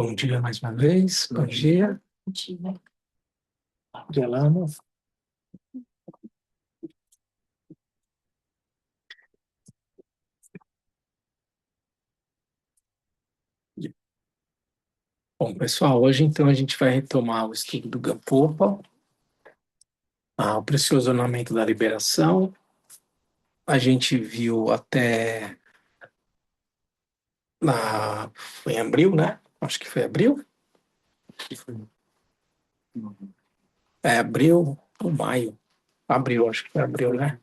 Bom dia mais uma vez. Bom dia. Bom dia. Bom dia, Lama. Bom, pessoal, hoje então a gente vai retomar o estudo do Gampopa, o precioso ornamento da liberação. A gente viu até foi em abril, né? Acho que foi abril. É abril ou maio? Abril, acho que foi abril, né?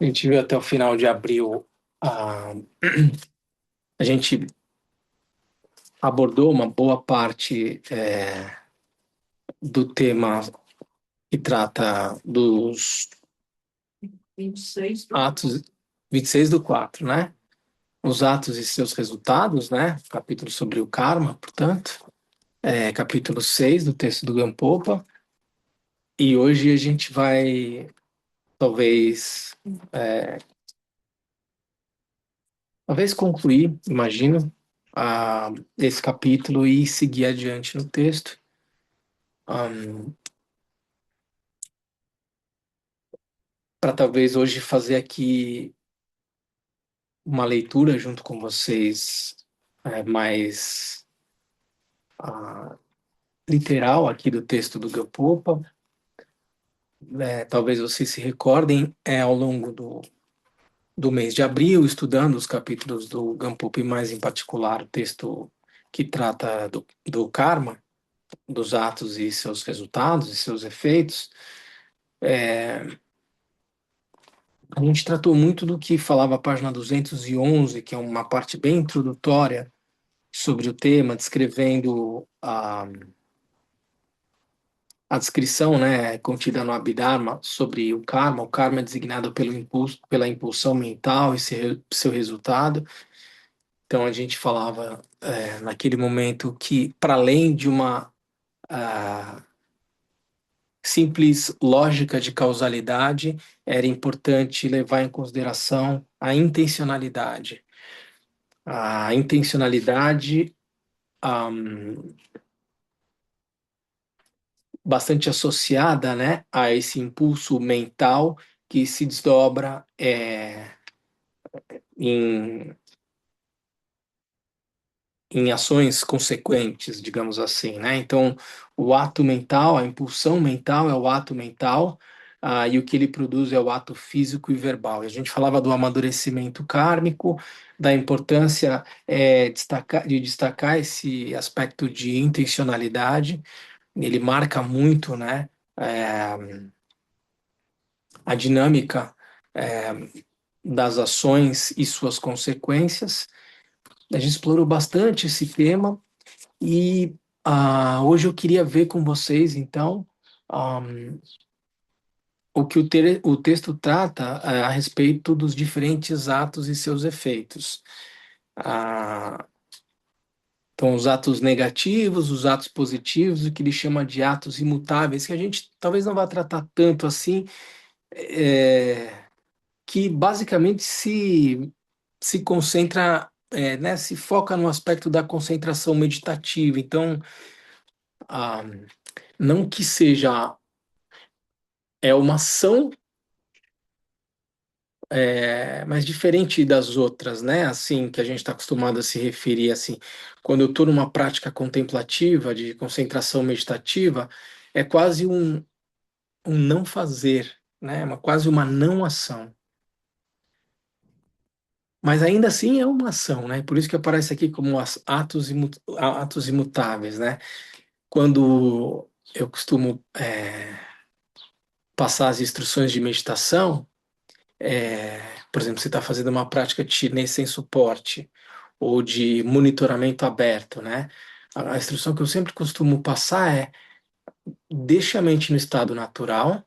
A gente viu até o final de abril. A gente abordou uma boa parte do tema que trata dos 26 Atos 26/4, né? Os atos e seus resultados, né? Capítulo sobre o karma, portanto. Capítulo 6 do texto do Gampopa. E hoje a gente vai, talvez, talvez concluir, imagino, esse capítulo e seguir adiante no texto. Para talvez hoje fazer aqui uma leitura junto com vocês mais literal aqui do texto do Gampopa. Talvez vocês se recordem, ao longo do mês de abril, estudando os capítulos do Gampopa, e mais em particular o texto que trata do karma, dos atos e seus resultados e seus efeitos. A gente tratou muito do que falava a página 211, que é uma parte bem introdutória sobre o tema, descrevendo a descrição, né, contida no Abhidharma sobre o karma. O karma é designado pelo impulso, pela impulsão mental e seu resultado. Então a gente falava naquele momento que, para além de uma simples lógica de causalidade, era importante levar em consideração a intencionalidade. A intencionalidade bastante associada, né, a esse impulso mental que se desdobra em, em ações consequentes, digamos assim, né? Então, o ato mental, a impulsão mental é o ato mental, e o que ele produz é o ato físico e verbal. E a gente falava do amadurecimento kármico, da importância de destacar esse aspecto de intencionalidade. Ele marca muito, né, a dinâmica é, das ações e suas consequências. A gente explorou bastante esse tema e hoje eu queria ver com vocês, então, o que o texto trata a respeito dos diferentes atos e seus efeitos. Ah, então, os atos negativos, os atos positivos, o que ele chama de atos imutáveis, que a gente talvez não vá tratar tanto assim, que basicamente se concentra, né, se foca no aspecto da concentração meditativa. Então, ah, não que seja uma ação, mas diferente das outras, né? Assim, que a gente está acostumado a se referir assim. Quando eu estou numa prática contemplativa, de concentração meditativa, é quase um não fazer, né? Quase uma não ação. Mas ainda assim é uma ação, né? Por isso que aparece aqui como atos imutáveis, né? Quando eu costumo passar as instruções de meditação, por exemplo, você está fazendo uma prática de chinês sem suporte ou de monitoramento aberto, né? A instrução que eu sempre costumo passar é: deixa a mente no estado natural,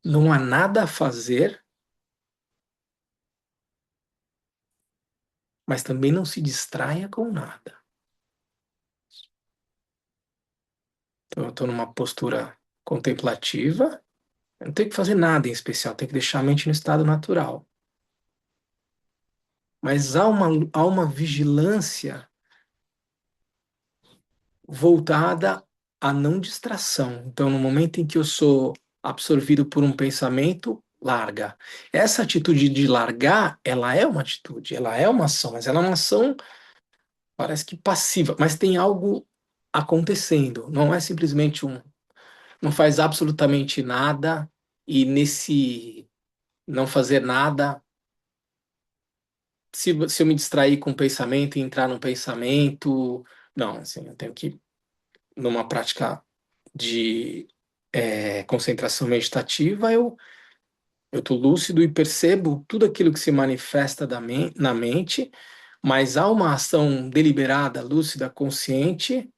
não há nada a fazer, mas também não se distraia com nada. Então, eu estou numa postura contemplativa, eu não tenho que fazer nada em especial, tenho que deixar a mente no estado natural. mas há uma vigilância voltada à não distração. Então, no momento em que eu sou absorvido por um pensamento, larga. Essa atitude de largar, ela é uma atitude, ela é uma ação, mas ela é uma ação, parece que passiva, mas tem algo acontecendo. Não é simplesmente não faz absolutamente nada e nesse não fazer nada, se eu me distrair com o pensamento e entrar num pensamento, não, assim, eu tenho que numa prática de concentração meditativa, eu estou lúcido e percebo tudo aquilo que se manifesta na mente, mas há uma ação deliberada, lúcida, consciente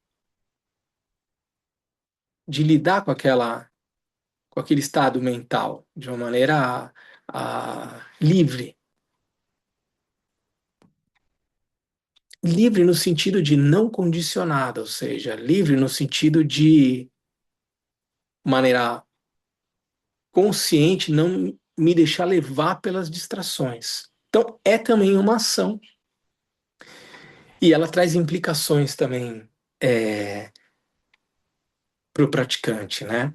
de lidar com aquele estado mental de uma maneira livre. Livre no sentido de não condicionada, ou seja, livre no sentido de maneira consciente, não me deixar levar pelas distrações. Então, é também uma ação. E ela traz implicações também para o praticante, né?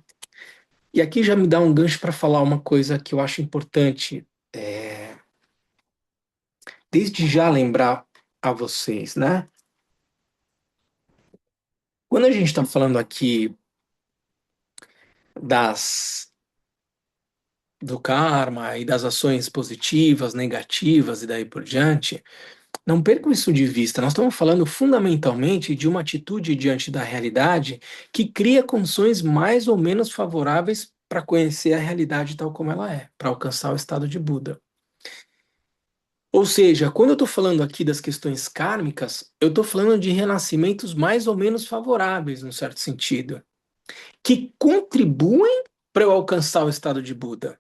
E aqui já me dá um gancho para falar uma coisa que eu acho importante, desde já lembrar a vocês, né? Quando a gente está falando aqui das do karma e das ações positivas, negativas e daí por diante, não percam isso de vista. Nós estamos falando fundamentalmente de uma atitude diante da realidade que cria condições mais ou menos favoráveis para conhecer a realidade tal como ela é, para alcançar o estado de Buda. Ou seja, quando eu estou falando aqui das questões kármicas, eu estou falando de renascimentos mais ou menos favoráveis, num certo sentido, que contribuem para eu alcançar o estado de Buda.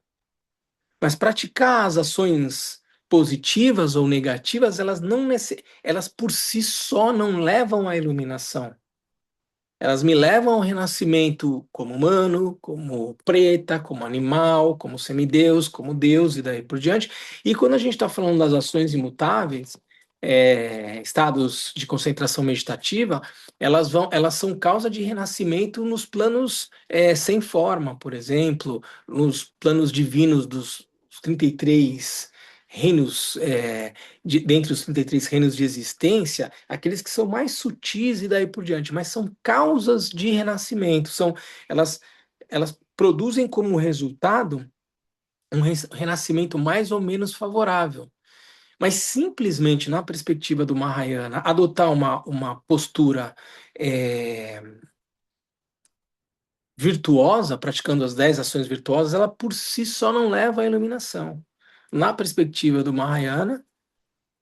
Mas praticar as ações positivas ou negativas, elas por si só não levam à iluminação. Elas me levam ao renascimento como humano, como preta, como animal, como semideus, como Deus e daí por diante. E quando a gente está falando das ações imutáveis, estados de concentração meditativa, elas são causa de renascimento nos planos sem forma, por exemplo, nos planos divinos dos 33 reinos, dentre os 33 reinos de existência, aqueles que são mais sutis e daí por diante, mas são causas de renascimento, elas, elas produzem como resultado um renascimento mais ou menos favorável. Mas simplesmente na perspectiva do Mahayana, adotar uma postura é, virtuosa, praticando as 10 ações virtuosas, ela por si só não leva à iluminação. Na perspectiva do Mahayana,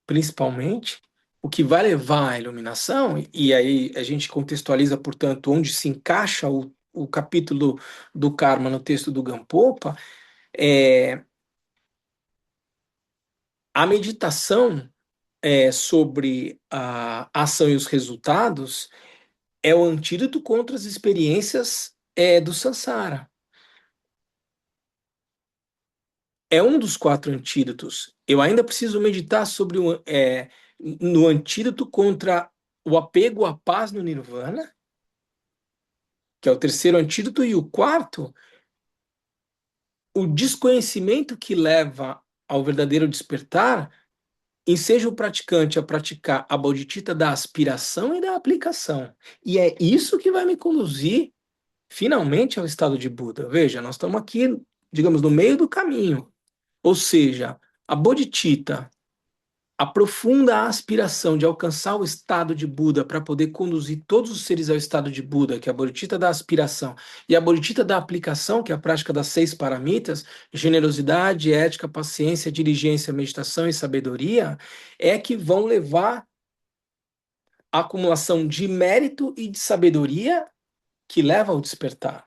principalmente, o que vai levar à iluminação, e aí a gente contextualiza, portanto, onde se encaixa o capítulo do karma no texto do Gampopa, é a meditação sobre a ação e os resultados é o antídoto contra as experiências do samsara. É um dos 4 antídotos. Eu ainda preciso meditar sobre no antídoto contra o apego à paz no nirvana, que é o terceiro antídoto, e o quarto, o desconhecimento que leva ao verdadeiro despertar, enseja o praticante a praticar a bodhicitta da aspiração e da aplicação. E é isso que vai me conduzir finalmente ao estado de Buda. Veja, nós estamos aqui, digamos, no meio do caminho. Ou seja, a bodhicitta, a profunda aspiração de alcançar o estado de Buda para poder conduzir todos os seres ao estado de Buda, que é a bodhicitta da aspiração, e a bodhicitta da aplicação, que é a prática das 6 paramitas, generosidade, ética, paciência, diligência, meditação e sabedoria, é que vão levar à acumulação de mérito e de sabedoria que leva ao despertar.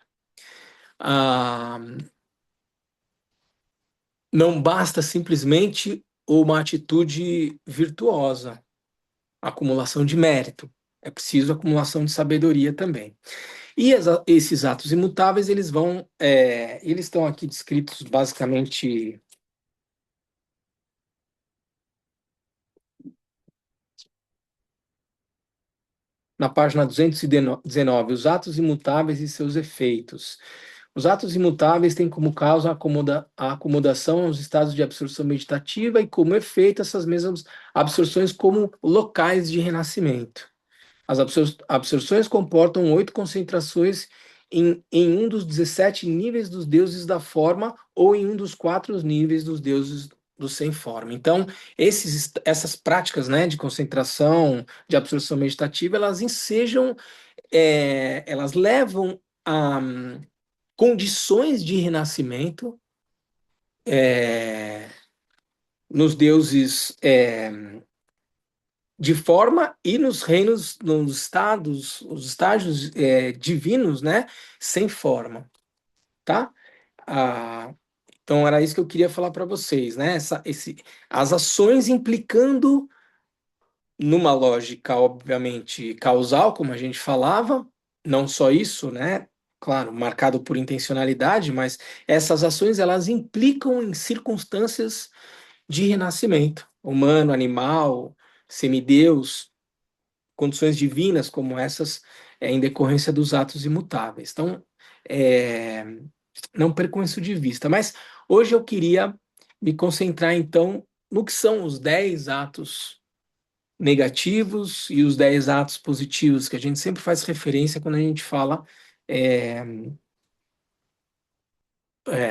Ah, não basta simplesmente uma atitude virtuosa, acumulação de mérito. É preciso acumulação de sabedoria também. E esses atos imutáveis, eles estão aqui descritos basicamente na página 219, os atos imutáveis e seus efeitos. Os atos imutáveis têm como causa a acomodação aos estados de absorção meditativa e como efeito essas mesmas absorções como locais de renascimento. As absorções comportam 8 concentrações em um dos 17 níveis dos deuses da forma ou em um dos 4 níveis dos deuses do sem forma. Então, essas práticas, né, de concentração, de absorção meditativa, elas ensejam, elas levam a condições de renascimento é, nos deuses de forma e nos reinos, nos estados, os estágios divinos, né, sem forma, tá? Ah, então era isso que eu queria falar para vocês, né? As ações implicando numa lógica, obviamente, causal, como a gente falava, não só isso, né? Claro, marcado por intencionalidade, mas essas ações elas implicam em circunstâncias de renascimento, humano, animal, semideus, condições divinas como essas, em decorrência dos atos imutáveis. Então, é, não percam isso de vista. Mas hoje eu queria me concentrar, então, no que são os 10 atos negativos e os 10 atos positivos, que a gente sempre faz referência quando a gente fala é,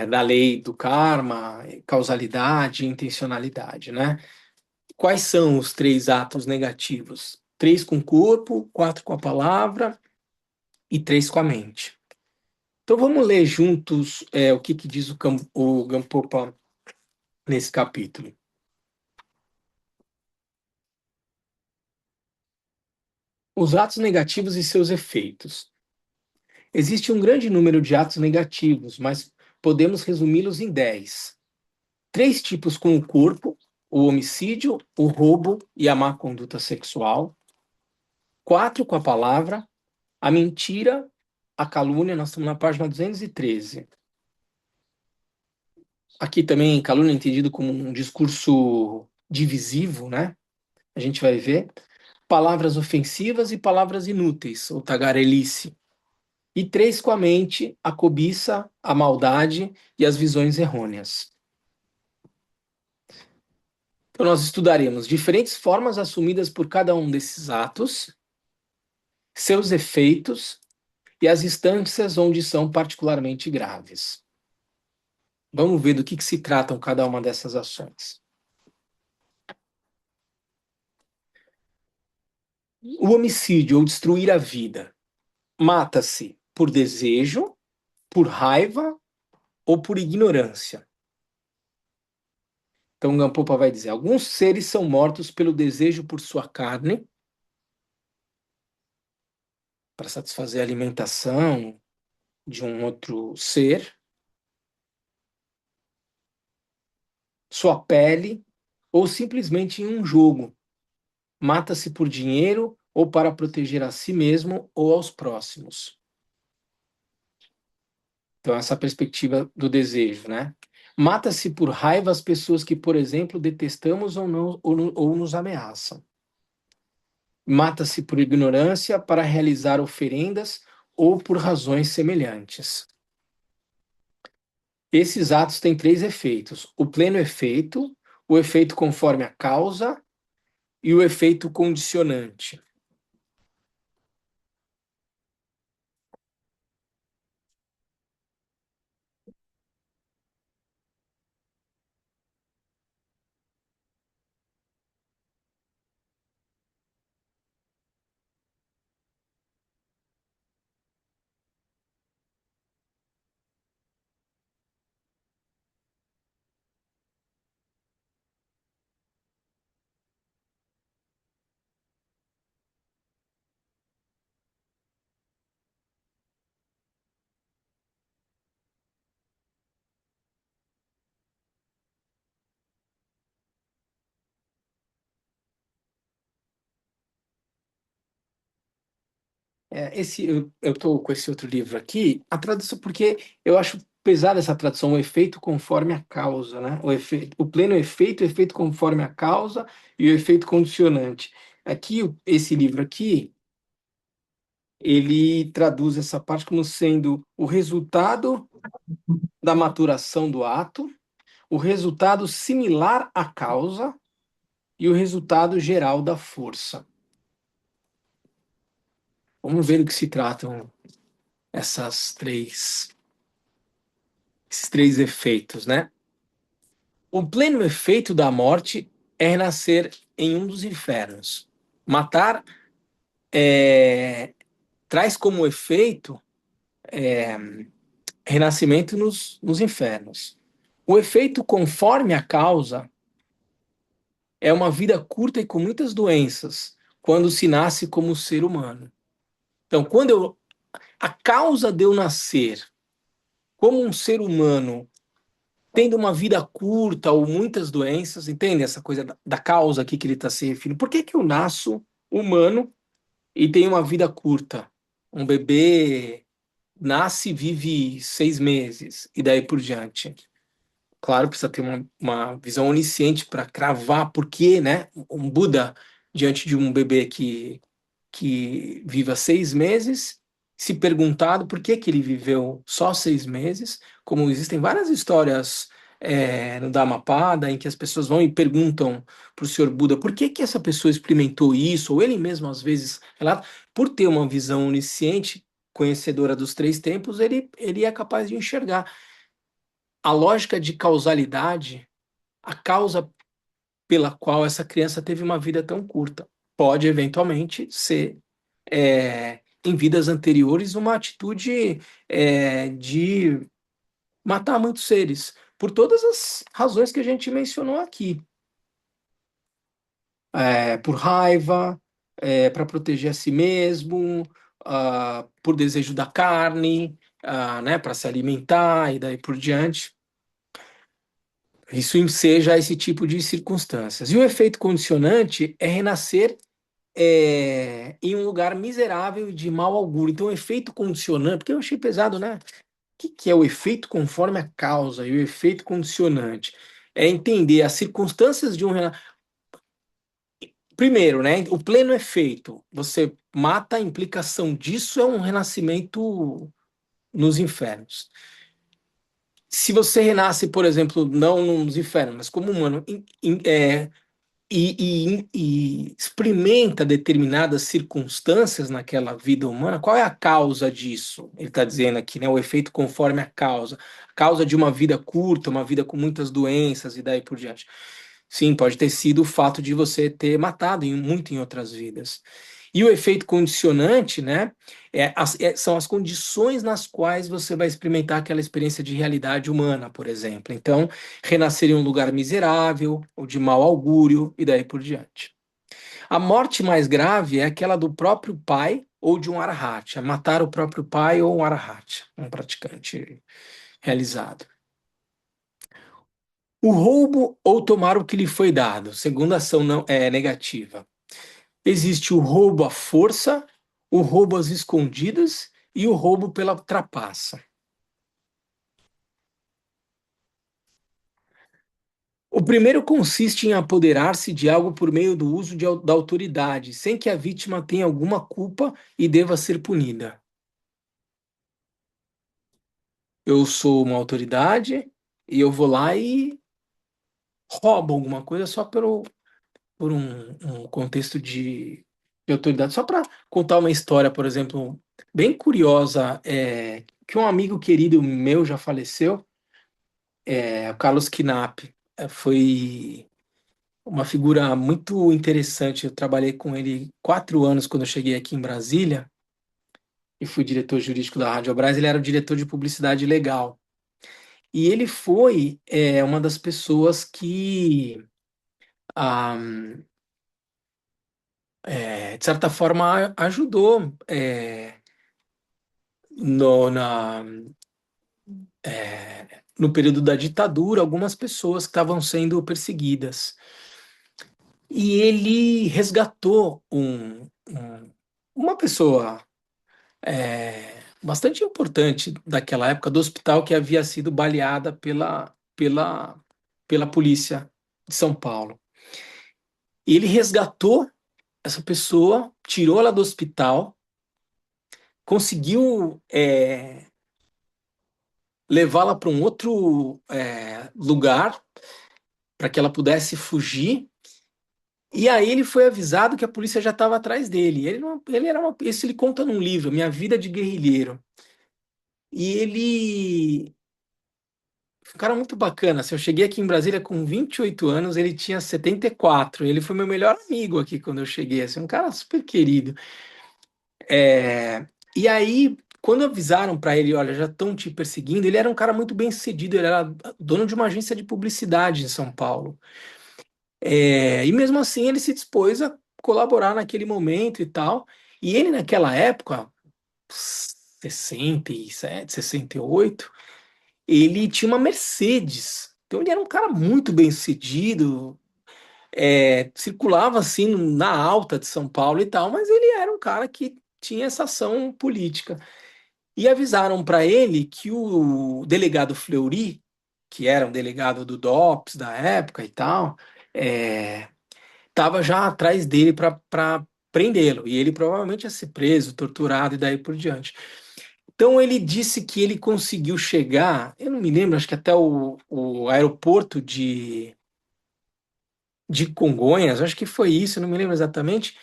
da lei do karma, causalidade e intencionalidade, né? Quais são os 3 atos negativos? 3 com o corpo, 4 com a palavra e 3 com a mente. Então vamos ler juntos o que diz o Gampopa nesse capítulo. Os atos negativos e seus efeitos. Existe um grande número de atos negativos, mas podemos resumi-los em 10. 3 tipos com o corpo: o homicídio, o roubo e a má conduta sexual. 4 com a palavra: a mentira, a calúnia. Nós estamos na página 213. Aqui também, calúnia é entendido como um discurso divisivo, né? A gente vai ver. Palavras ofensivas e palavras inúteis, ou tagarelice. E 3 com a mente: a cobiça, a maldade e as visões errôneas. Então, nós estudaremos diferentes formas assumidas por cada um desses atos, seus efeitos e as instâncias onde são particularmente graves. Vamos ver do que se tratam cada uma dessas ações. O homicídio ou destruir a vida mata-se por desejo, por raiva ou por ignorância. Então, Gampopa vai dizer: alguns seres são mortos pelo desejo por sua carne, para satisfazer a alimentação de um outro ser, sua pele, ou simplesmente em um jogo. Mata-se por dinheiro ou para proteger a si mesmo ou aos próximos. Então, essa perspectiva do desejo, né? Mata-se por raiva as pessoas que, por exemplo, detestamos ou, não, ou nos ameaçam. Mata-se por ignorância para realizar oferendas ou por razões semelhantes. Esses atos têm 3 efeitos: o pleno efeito, o efeito conforme a causa e o efeito condicionante. Eu estou com esse outro livro aqui, a tradução, porque eu acho pesada essa tradução, o efeito conforme a causa, né? O pleno efeito, o efeito conforme a causa e o efeito condicionante. Aqui, esse livro aqui, ele traduz essa parte como sendo o resultado da maturação do ato, o resultado similar à causa e o resultado geral da força. Vamos ver do que se tratam essas três, esses três efeitos, né? O pleno efeito da morte é renascer em um dos infernos. Matar traz como efeito renascimento nos infernos. O efeito conforme a causa é uma vida curta e com muitas doenças quando se nasce como ser humano. Então, a causa de eu nascer como um ser humano tendo uma vida curta ou muitas doenças, entende essa coisa da causa aqui que ele está se referindo? Por que que eu nasço humano e tenho uma vida curta? Um bebê nasce e vive 6 meses e daí por diante. Claro, precisa ter uma visão onisciente para cravar por que, né? Um Buda diante de um bebê que viva 6 meses, se perguntado por que que ele viveu só 6 meses, como existem várias histórias no Dhammapada em que as pessoas vão e perguntam para o Senhor Buda por que que essa pessoa experimentou isso, ou ele mesmo às vezes relata, por ter uma visão onisciente, conhecedora dos três tempos, ele é capaz de enxergar a lógica de causalidade, a causa pela qual essa criança teve uma vida tão curta. Pode eventualmente ser, em vidas anteriores, uma atitude de matar muitos seres, por todas as razões que a gente mencionou aqui. Por raiva, para proteger a si mesmo, por desejo da carne, né, para se alimentar e daí por diante. Isso enseja esse tipo de circunstâncias. E o efeito condicionante é renascer em um lugar miserável e de mau augúrio. Então, o efeito condicionante, porque eu achei pesado, né? O que é o efeito conforme a causa e o efeito condicionante? É entender as circunstâncias de um renascimento. Primeiro, né? O pleno efeito. Você mata, a implicação disso é um renascimento nos infernos. Se você renasce, por exemplo, não nos infernos, mas como humano, e experimenta determinadas circunstâncias naquela vida humana, qual é a causa disso? Ele está dizendo aqui, né? O efeito conforme a causa. A causa de uma vida curta, uma vida com muitas doenças e daí por diante. Sim, pode ter sido o fato de você ter matado muito em outras vidas. E o efeito condicionante, né, são as condições nas quais você vai experimentar aquela experiência de realidade humana, por exemplo. Então, renascer em um lugar miserável, ou de mau augúrio, e daí por diante. A morte mais grave é aquela do próprio pai ou de um arhat, é matar o próprio pai ou um arhat, um praticante realizado. O roubo ou tomar o que lhe foi dado, segunda ação não é negativa. Existe o roubo à força, o roubo às escondidas e o roubo pela trapaça. O primeiro consiste em apoderar-se de algo por meio do uso da autoridade, sem que a vítima tenha alguma culpa e deva ser punida. Eu sou uma autoridade e eu vou lá e roubo alguma coisa só por um contexto de autoridade. Só para contar uma história, por exemplo, bem curiosa, que um amigo querido meu já faleceu, o Carlos Knapp. Foi uma figura muito interessante. Eu trabalhei com ele 4 anos quando eu cheguei aqui em Brasília e fui diretor jurídico da Rádio Brás. Ele era o diretor de publicidade legal. E ele foi uma das pessoas que, ah, de certa forma, ajudou no, na, no período da ditadura algumas pessoas que estavam sendo perseguidas. E ele resgatou uma pessoa bastante importante daquela época do hospital que havia sido baleada pela polícia de São Paulo. E ele resgatou essa pessoa, tirou ela do hospital conseguiu levá-la para um outro lugar para que ela pudesse fugir. E aí ele foi avisado que a polícia já estava atrás dele. Ele era isso ele conta num livro, Minha Vida de Guerrilheiro. E ele foi um cara muito bacana. Assim, eu cheguei aqui em Brasília com 28 anos, ele tinha 74. Ele foi meu melhor amigo aqui quando eu cheguei, assim, um cara super querido. E aí, quando avisaram para ele, olha, já estão te perseguindo, ele era um cara muito bem-sucedido, ele era dono de uma agência de publicidade em São Paulo. E mesmo assim ele se dispôs a colaborar naquele momento e tal. E ele, naquela época, 67, 68, ele tinha uma Mercedes. Então ele era um cara muito bem-sucedido, circulava assim na alta de São Paulo e tal, mas ele era um cara que tinha essa ação política. E avisaram para ele que o delegado Fleury, que era um delegado do DOPS da época e tal, estava já atrás dele para prendê-lo. E ele provavelmente ia ser preso, torturado e daí por diante. Então ele disse que ele conseguiu chegar, eu não me lembro, acho que até o aeroporto de Congonhas, acho que foi isso, eu não me lembro exatamente.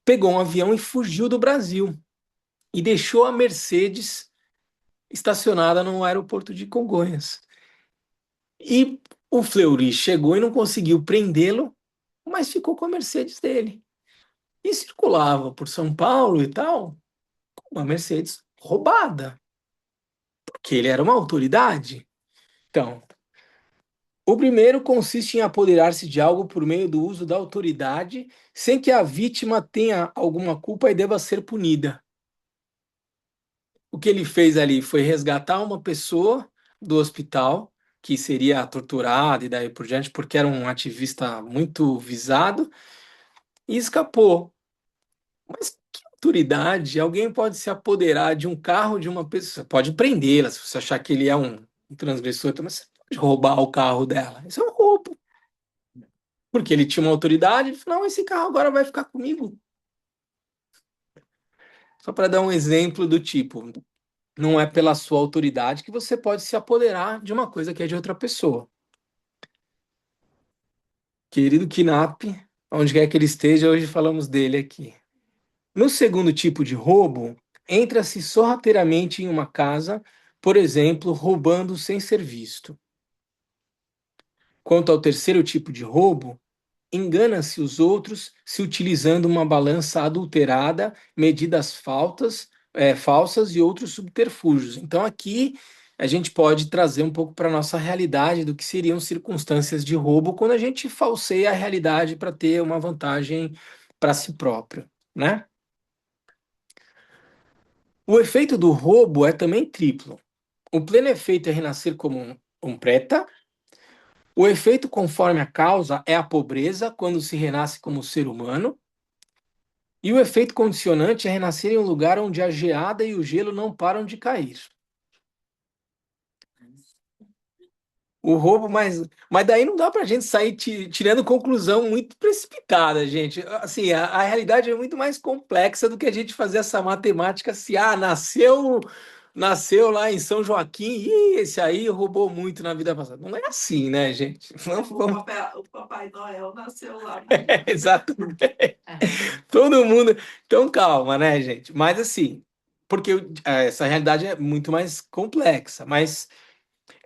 Pegou um avião e fugiu do Brasil e deixou a Mercedes estacionada no aeroporto de Congonhas. E o Fleury chegou e não conseguiu prendê-lo, mas ficou com a Mercedes dele. E circulava por São Paulo e tal, com uma Mercedes roubada, porque ele era uma autoridade. Então, o primeiro consiste em apoderar-se de algo por meio do uso da autoridade, sem que a vítima tenha alguma culpa e deva ser punida. O que ele fez ali foi resgatar uma pessoa do hospital, que seria torturada e daí por diante, porque era um ativista muito visado, e escapou. Mas que autoridade? Alguém pode se apoderar de um carro de uma pessoa, pode prendê-la se você achar que ele é um transgressor, mas você pode roubar o carro dela. Isso é um roubo. Porque ele tinha uma autoridade, ele falou, não, esse carro agora vai ficar comigo. Só para dar um exemplo do tipo, não é pela sua autoridade que você pode se apoderar de uma coisa que é de outra pessoa. Querido Knapp, onde quer que ele esteja, hoje falamos dele aqui. No segundo tipo de roubo, entra-se sorrateiramente em uma casa, por exemplo, roubando sem ser visto. Quanto ao terceiro tipo de roubo, engana-se os outros se utilizando uma balança adulterada, medidas falsas e outros subterfúgios. Então, aqui a gente pode trazer um pouco para a nossa realidade do que seriam circunstâncias de roubo quando a gente falseia a realidade para ter uma vantagem para si próprio, né? O efeito do roubo é também triplo. O pleno efeito é renascer como um preta. O efeito conforme a causa é a pobreza, quando se renasce como ser humano. E o efeito condicionante é renascer em um lugar onde a geada e o gelo não param de cair. O roubo, mas daí não dá pra gente sair tirando conclusão muito precipitada, gente. Assim, a realidade é muito mais complexa do que a gente fazer essa matemática se, nasceu lá em São Joaquim, e esse aí roubou muito na vida passada. Não é assim, né, gente? O Papai Noel nasceu lá. Exatamente. Todo mundo. Então, calma, né, gente? Mas assim, porque essa realidade é muito mais complexa, mas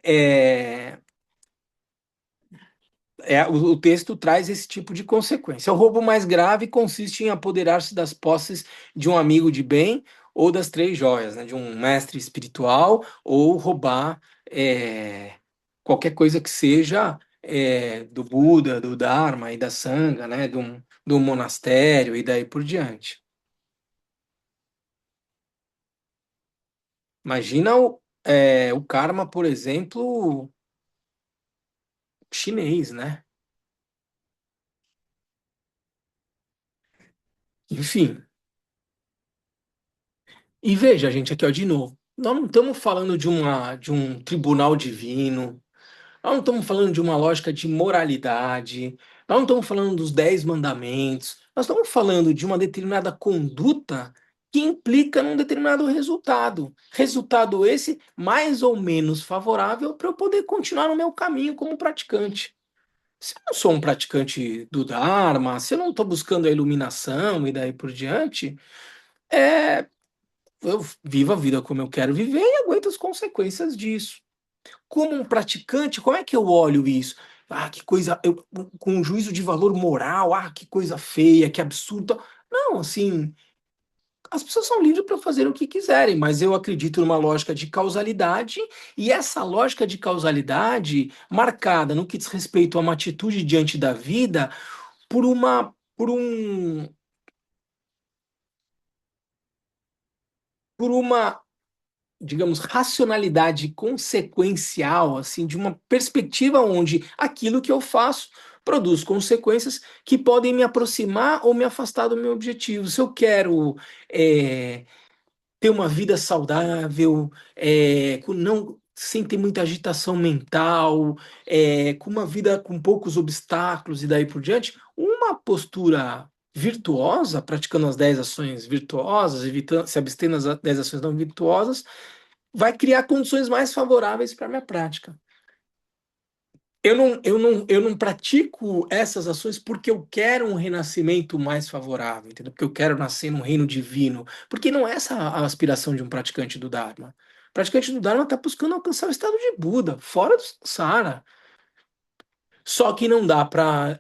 é, o texto traz esse tipo de consequência. O roubo mais grave consiste em apoderar-se das posses de um amigo de bem ou das três joias, né, de um mestre espiritual, ou roubar qualquer coisa que seja do Buda, do Dharma e da Sangha, né, de um monastério e daí por diante. Imagina o karma, por exemplo, chinês, né? Enfim. E veja, gente, aqui, ó, de novo. Nós não estamos falando de um tribunal divino, nós não estamos falando de uma lógica de moralidade, nós não estamos falando dos 10 mandamentos, nós estamos falando de uma determinada conduta que implica num determinado resultado. Resultado esse mais ou menos favorável para eu poder continuar no meu caminho como praticante. Se eu não sou um praticante do Dharma, se eu não estou buscando a iluminação e daí por diante, é, eu vivo a vida como eu quero viver e aguento as consequências disso. Como um praticante, como é que eu olho isso? Ah, que coisa, com um juízo de valor moral, ah, que coisa feia, que absurdo. Não, assim, as pessoas são livres para fazer o que quiserem, mas eu acredito numa lógica de causalidade, e essa lógica de causalidade, marcada no que diz respeito a uma atitude diante da vida, por uma, digamos, racionalidade consequencial, assim, de uma perspectiva onde aquilo que eu faço produz consequências que podem me aproximar ou me afastar do meu objetivo. Se eu quero é, ter uma vida saudável, não sem ter muita agitação mental, com uma vida com poucos obstáculos e daí por diante, uma postura virtuosa, praticando as 10 ações virtuosas, evitando, se abstendo das 10 ações não virtuosas, vai criar condições mais favoráveis para a minha prática. Eu não pratico essas ações porque eu quero um renascimento mais favorável, entendeu? Porque eu quero nascer num reino divino. Porque não é essa a aspiração de um praticante do Dharma. O praticante do Dharma está buscando alcançar o estado de Buda, fora do samsara. Só que não dá para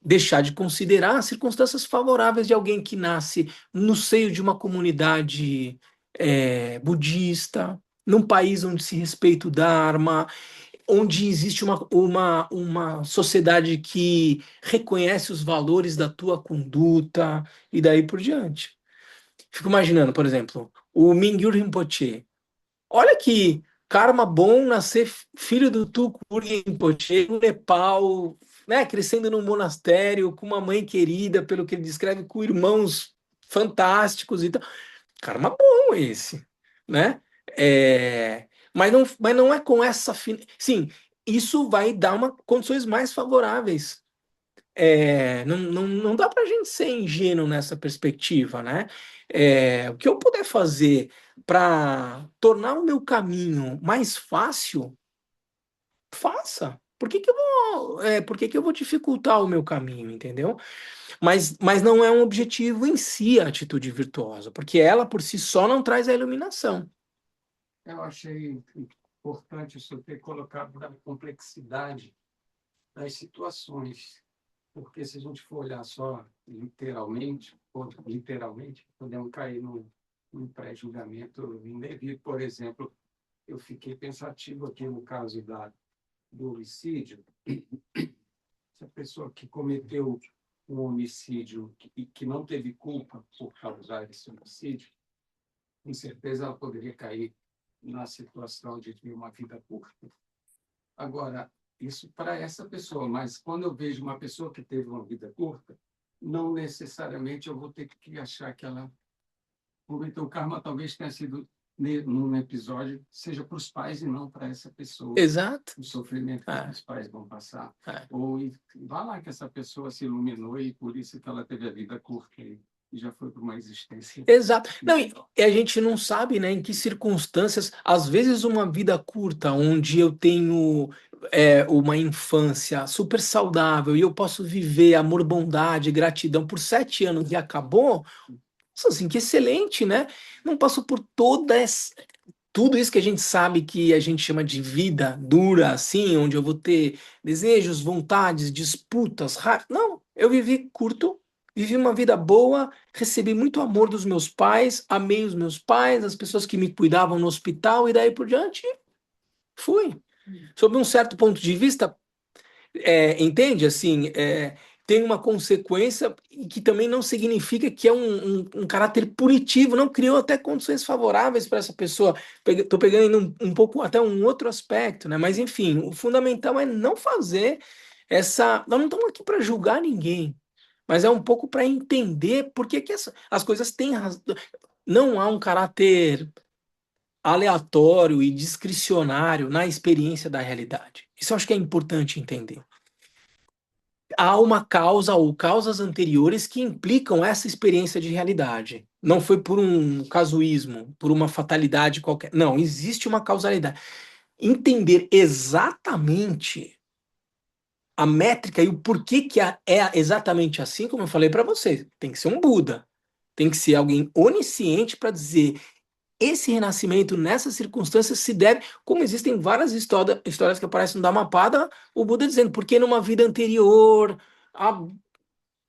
deixar de considerar as circunstâncias favoráveis de alguém que nasce no seio de uma comunidade budista, num país onde se respeita o Dharma, onde existe uma sociedade que reconhece os valores da tua conduta e daí por diante. Fico imaginando, por exemplo, o Mingyur Rinpoche. Olha que karma bom nascer filho do Tulku Rinpoche no Nepal, né, crescendo num monastério com uma mãe querida, pelo que ele descreve, com irmãos fantásticos e tal. Karma bom esse, né? Mas não é com essa sim, isso vai dar condições mais favoráveis. Não dá para a gente ser ingênuo nessa perspectiva, né? O que eu puder fazer para tornar o meu caminho mais fácil, faça. Por que que eu vou dificultar o meu caminho, entendeu? Mas não é um objetivo em si a atitude virtuosa, porque ela por si só não traz a iluminação. Eu achei importante isso ter colocado a complexidade das situações, porque se a gente for olhar só literalmente, ou literalmente, podemos cair num pré-julgamento indevido. Por exemplo, eu fiquei pensativo aqui no caso do homicídio. Se a pessoa que cometeu um homicídio e que não teve culpa por causar esse homicídio, com certeza ela poderia cair na situação de ter uma vida curta. Agora, isso para essa pessoa, mas quando eu vejo uma pessoa que teve uma vida curta, não necessariamente eu vou ter que achar que ela cometeu o karma, talvez tenha sido num episódio, seja para os pais e não para essa pessoa. Exato. O sofrimento que os pais vão passar. Ou vá lá que essa pessoa se iluminou e por isso que ela teve a vida curta e já foi para uma existência. Exato. Não, e a gente não sabe, né, em que circunstâncias, às vezes uma vida curta, onde eu tenho uma infância super saudável e eu posso viver amor, bondade, gratidão por 7 anos e acabou, nossa, assim, que excelente, né? Não passou por tudo isso que a gente sabe que a gente chama de vida dura, assim, onde eu vou ter desejos, vontades, disputas, raivas. Não, eu vivi curto, vivi uma vida boa, recebi muito amor dos meus pais, amei os meus pais, as pessoas que me cuidavam no hospital e daí por diante, fui. Sob um certo ponto de vista, entende? Assim, tem uma consequência e que também não significa que é um caráter punitivo, não criou até condições favoráveis para essa pessoa. Estou pegando um pouco até um outro aspecto, né? Mas enfim, o fundamental é não fazer essa. Nós não estamos aqui para julgar ninguém, mas é um pouco para entender por que as coisas têm razão. Não há um caráter aleatório e discricionário na experiência da realidade. Isso eu acho que é importante entender. há uma causa ou causas anteriores que implicam essa experiência de realidade. Não foi por um casuísmo, por uma fatalidade qualquer. Não, existe uma causalidade. Entender exatamente a métrica e o porquê que é exatamente assim, como eu falei para você, tem que ser um Buda, tem que ser alguém onisciente para dizer esse renascimento nessas circunstâncias se deve, como existem várias histórias que aparecem no Dhammapada, o Buda dizendo, porque numa vida anterior, há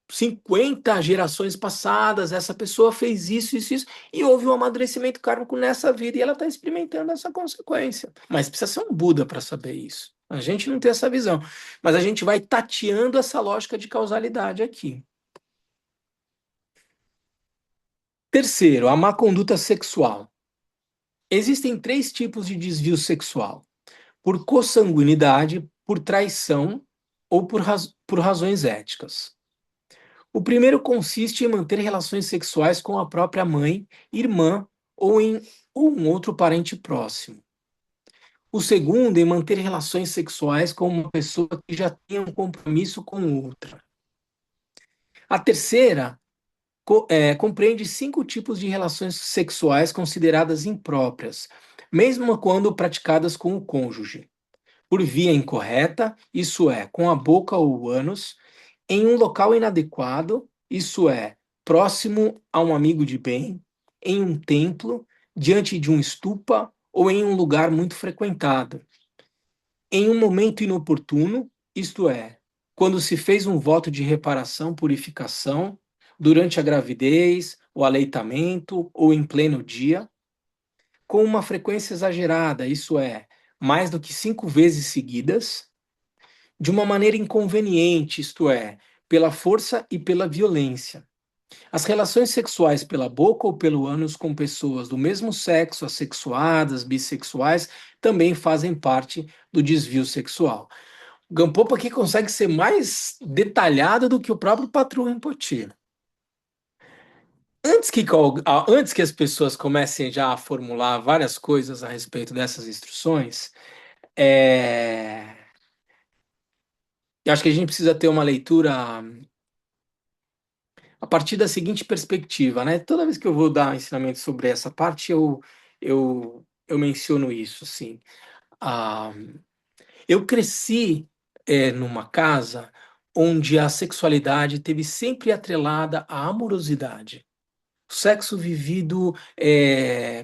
50 gerações passadas, essa pessoa fez isso, isso, isso, e houve um amadurecimento kármico nessa vida e ela está experimentando essa consequência. Mas precisa ser um Buda para saber isso. A gente não tem essa visão. Mas a gente vai tateando essa lógica de causalidade aqui. Terceiro, a má conduta sexual. Existem três tipos de desvio sexual: por consanguinidade, por traição ou por razões éticas. O primeiro consiste em manter relações sexuais com a própria mãe, irmã ou um outro parente próximo. O segundo, em manter relações sexuais com uma pessoa que já tem um compromisso com outra. A terceira compreende 5 tipos de relações sexuais consideradas impróprias, mesmo quando praticadas com o cônjuge: por via incorreta, isso é, com a boca ou o ânus; em um local inadequado, isso é, próximo a um amigo de bem; em um templo, diante de um stupa ou em um lugar muito frequentado; em um momento inoportuno, isto é, quando se fez um voto de reparação, purificação, durante a gravidez, o aleitamento ou em pleno dia; com uma frequência exagerada, isso é, mais do que 5 vezes seguidas; de uma maneira inconveniente, isto é, pela força e pela violência. As relações sexuais pela boca ou pelo ânus com pessoas do mesmo sexo, assexuadas, bissexuais, também fazem parte do desvio sexual. O Gampopa aqui consegue ser mais detalhado do que o próprio Patrão Rinpoche. Antes que as pessoas comecem já a formular várias coisas a respeito dessas instruções, eu acho que a gente precisa ter uma leitura a partir da seguinte perspectiva, né? Toda vez que eu vou dar ensinamento sobre essa parte, eu menciono isso, assim. Ah, eu cresci numa casa onde a sexualidade teve sempre atrelada à amorosidade. O sexo vivido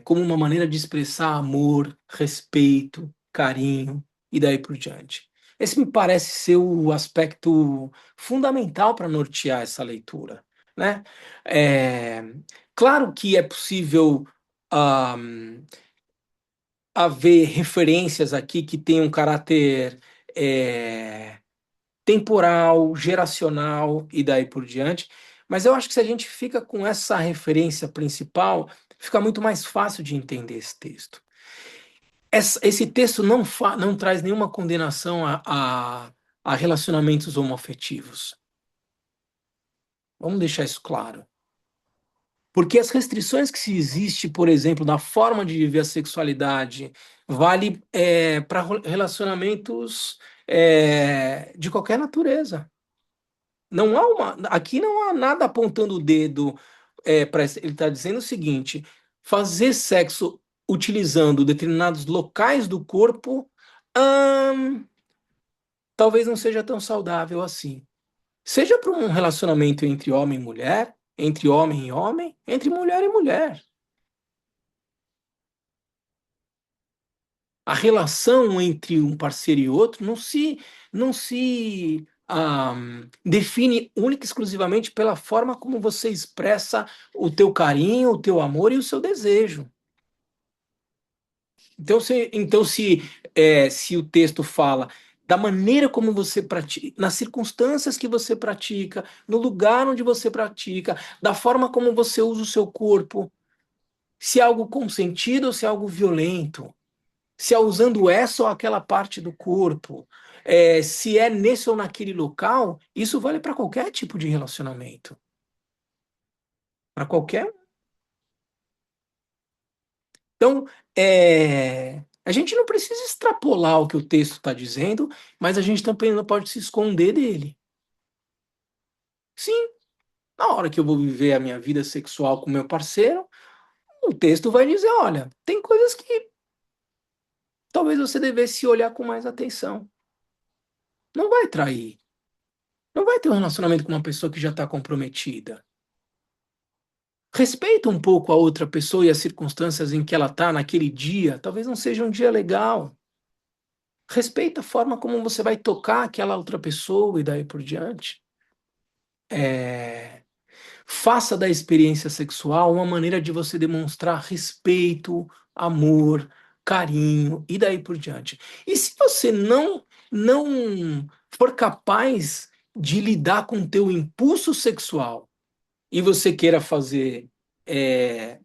como uma maneira de expressar amor, respeito, carinho e daí por diante. Esse me parece ser o aspecto fundamental para nortear essa leitura, né? É, claro que é possível ah, haver referências aqui que tenham um caráter é, temporal, geracional e daí por diante. Mas eu acho que se a gente fica com essa referência principal, fica muito mais fácil de entender esse texto. Esse texto não traz nenhuma condenação a relacionamentos homoafetivos. Vamos deixar isso claro. Porque as restrições que se existe, por exemplo, na forma de viver a sexualidade, vale para relacionamentos de qualquer natureza. Não há aqui não há nada apontando o dedo para ele está dizendo o seguinte: fazer sexo utilizando determinados locais do corpo, hum, talvez não seja tão saudável assim. Seja para um relacionamento entre homem e mulher, entre homem e homem, entre mulher e mulher. A relação entre um parceiro e outro não se define única e exclusivamente pela forma como você expressa o teu carinho, o teu amor e o seu desejo. Então, se o texto fala da maneira como você pratica, nas circunstâncias que você pratica, no lugar onde você pratica, da forma como você usa o seu corpo, se é algo consentido ou se é algo violento, se é usando essa ou aquela parte do corpo, se é nesse ou naquele local, isso vale para qualquer tipo de relacionamento. Para qualquer. Então, a gente não precisa extrapolar o que o texto está dizendo, mas a gente também não pode se esconder dele. Sim, na hora que eu vou viver a minha vida sexual com meu parceiro, o texto vai dizer, olha, tem coisas que talvez você devesse olhar com mais atenção. Não vai trair. Não vai ter um relacionamento com uma pessoa que já está comprometida. Respeita um pouco a outra pessoa e as circunstâncias em que ela está naquele dia. Talvez não seja um dia legal. Respeita a forma como você vai tocar aquela outra pessoa e daí por diante. É, faça da experiência sexual uma maneira de você demonstrar respeito, amor, carinho e daí por diante. E se você não for capaz de lidar com o teu impulso sexual e você queira fazer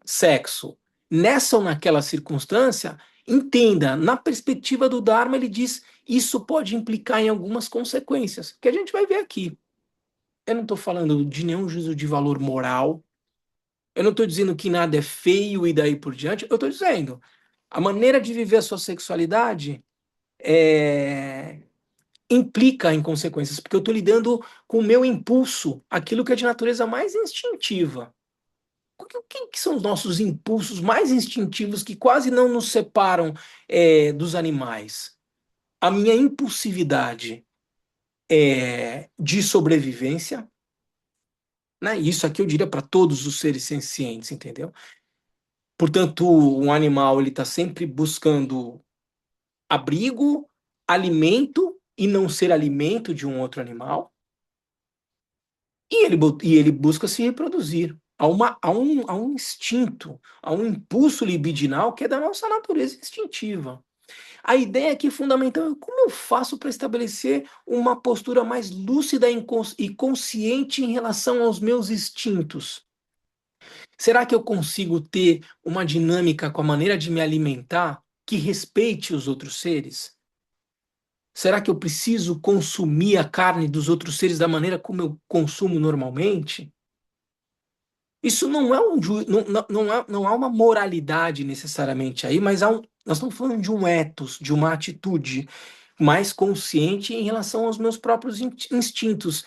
sexo nessa ou naquela circunstância, entenda, na perspectiva do Dharma, ele diz isso pode implicar em algumas consequências, que a gente vai ver aqui. Eu não estou falando de nenhum juízo de valor moral, eu não estou dizendo que nada é feio e daí por diante, eu estou dizendo a maneira de viver a sua sexualidade implica em consequências, porque eu estou lidando com o meu impulso, aquilo que é de natureza mais instintiva. O que são os nossos impulsos mais instintivos que quase não nos separam dos animais? A minha impulsividade de sobrevivência, né? Isso aqui eu diria para todos os seres sencientes, entendeu? Portanto, um animal ele está sempre buscando abrigo, alimento e não ser alimento de um outro animal. E ele busca se reproduzir. Há um instinto, há um impulso libidinal que é da nossa natureza instintiva. A ideia aqui fundamental é como eu faço para estabelecer uma postura mais lúcida e consciente em relação aos meus instintos. Será que eu consigo ter uma dinâmica com a maneira de me alimentar que respeite os outros seres? Será que eu preciso consumir a carne dos outros seres da maneira como eu consumo normalmente? Isso não é não há uma moralidade necessariamente aí, mas nós estamos falando de um ethos, de uma atitude mais consciente em relação aos meus próprios instintos.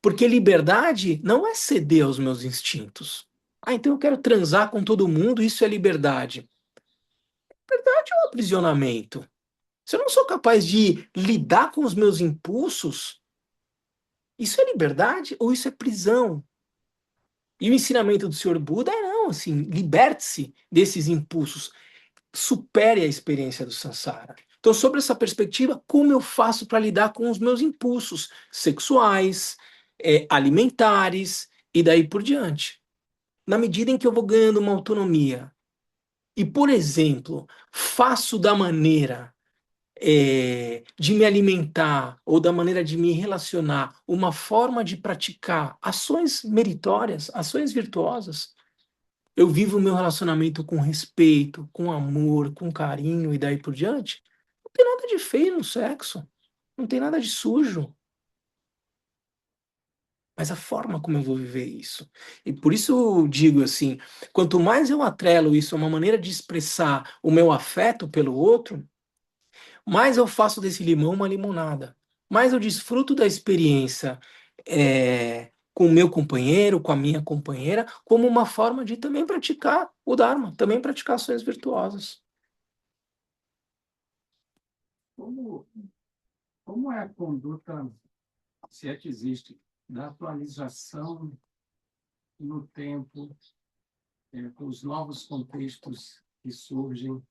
Porque liberdade não é ceder aos meus instintos. Ah, então eu quero transar com todo mundo, isso é liberdade. Liberdade é um aprisionamento. Se eu não sou capaz de lidar com os meus impulsos, isso é liberdade ou isso é prisão? E o ensinamento do Senhor Buda é não, assim, liberte-se desses impulsos, supere a experiência do samsara. Então, sobre essa perspectiva, como eu faço para lidar com os meus impulsos sexuais, alimentares e daí por diante? Na medida em que eu vou ganhando uma autonomia e, por exemplo, faço da maneira de me alimentar ou da maneira de me relacionar uma forma de praticar ações meritórias, ações virtuosas, eu vivo o meu relacionamento com respeito, com amor, com carinho e daí por diante. Não tem nada de feio no sexo, não tem nada de sujo, mas a forma como eu vou viver isso. E por isso eu digo assim, quanto mais eu atrelo isso a uma maneira de expressar o meu afeto pelo outro, mais eu faço desse limão uma limonada. Mais eu desfruto da experiência com o meu companheiro, com a minha companheira, como uma forma de também praticar o Dharma, também praticar ações virtuosas. Como, como é a conduta, se é que existe, da atualização no tempo, com os novos contextos que surgem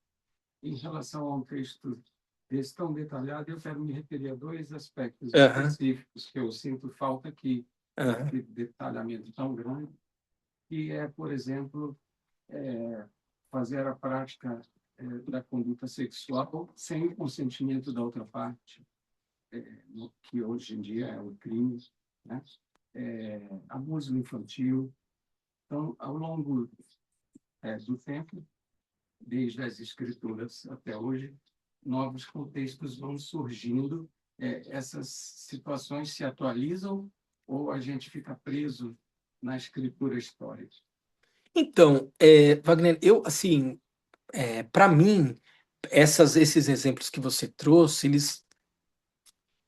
em relação a um texto desse tão detalhado? Eu quero me referir a dois aspectos Aham, específicos que eu sinto falta aqui, aham. de detalhamento tão grande, que é, por exemplo, fazer a prática da conduta sexual sem o consentimento da outra parte, que hoje em dia é o crime, né? Abuso infantil. Então, ao longo do tempo, desde as escrituras até hoje, novos contextos vão surgindo, essas situações se atualizam ou a gente fica preso na escritura histórica? Então, Wagner, eu, assim, para mim, esses exemplos que você trouxe, eles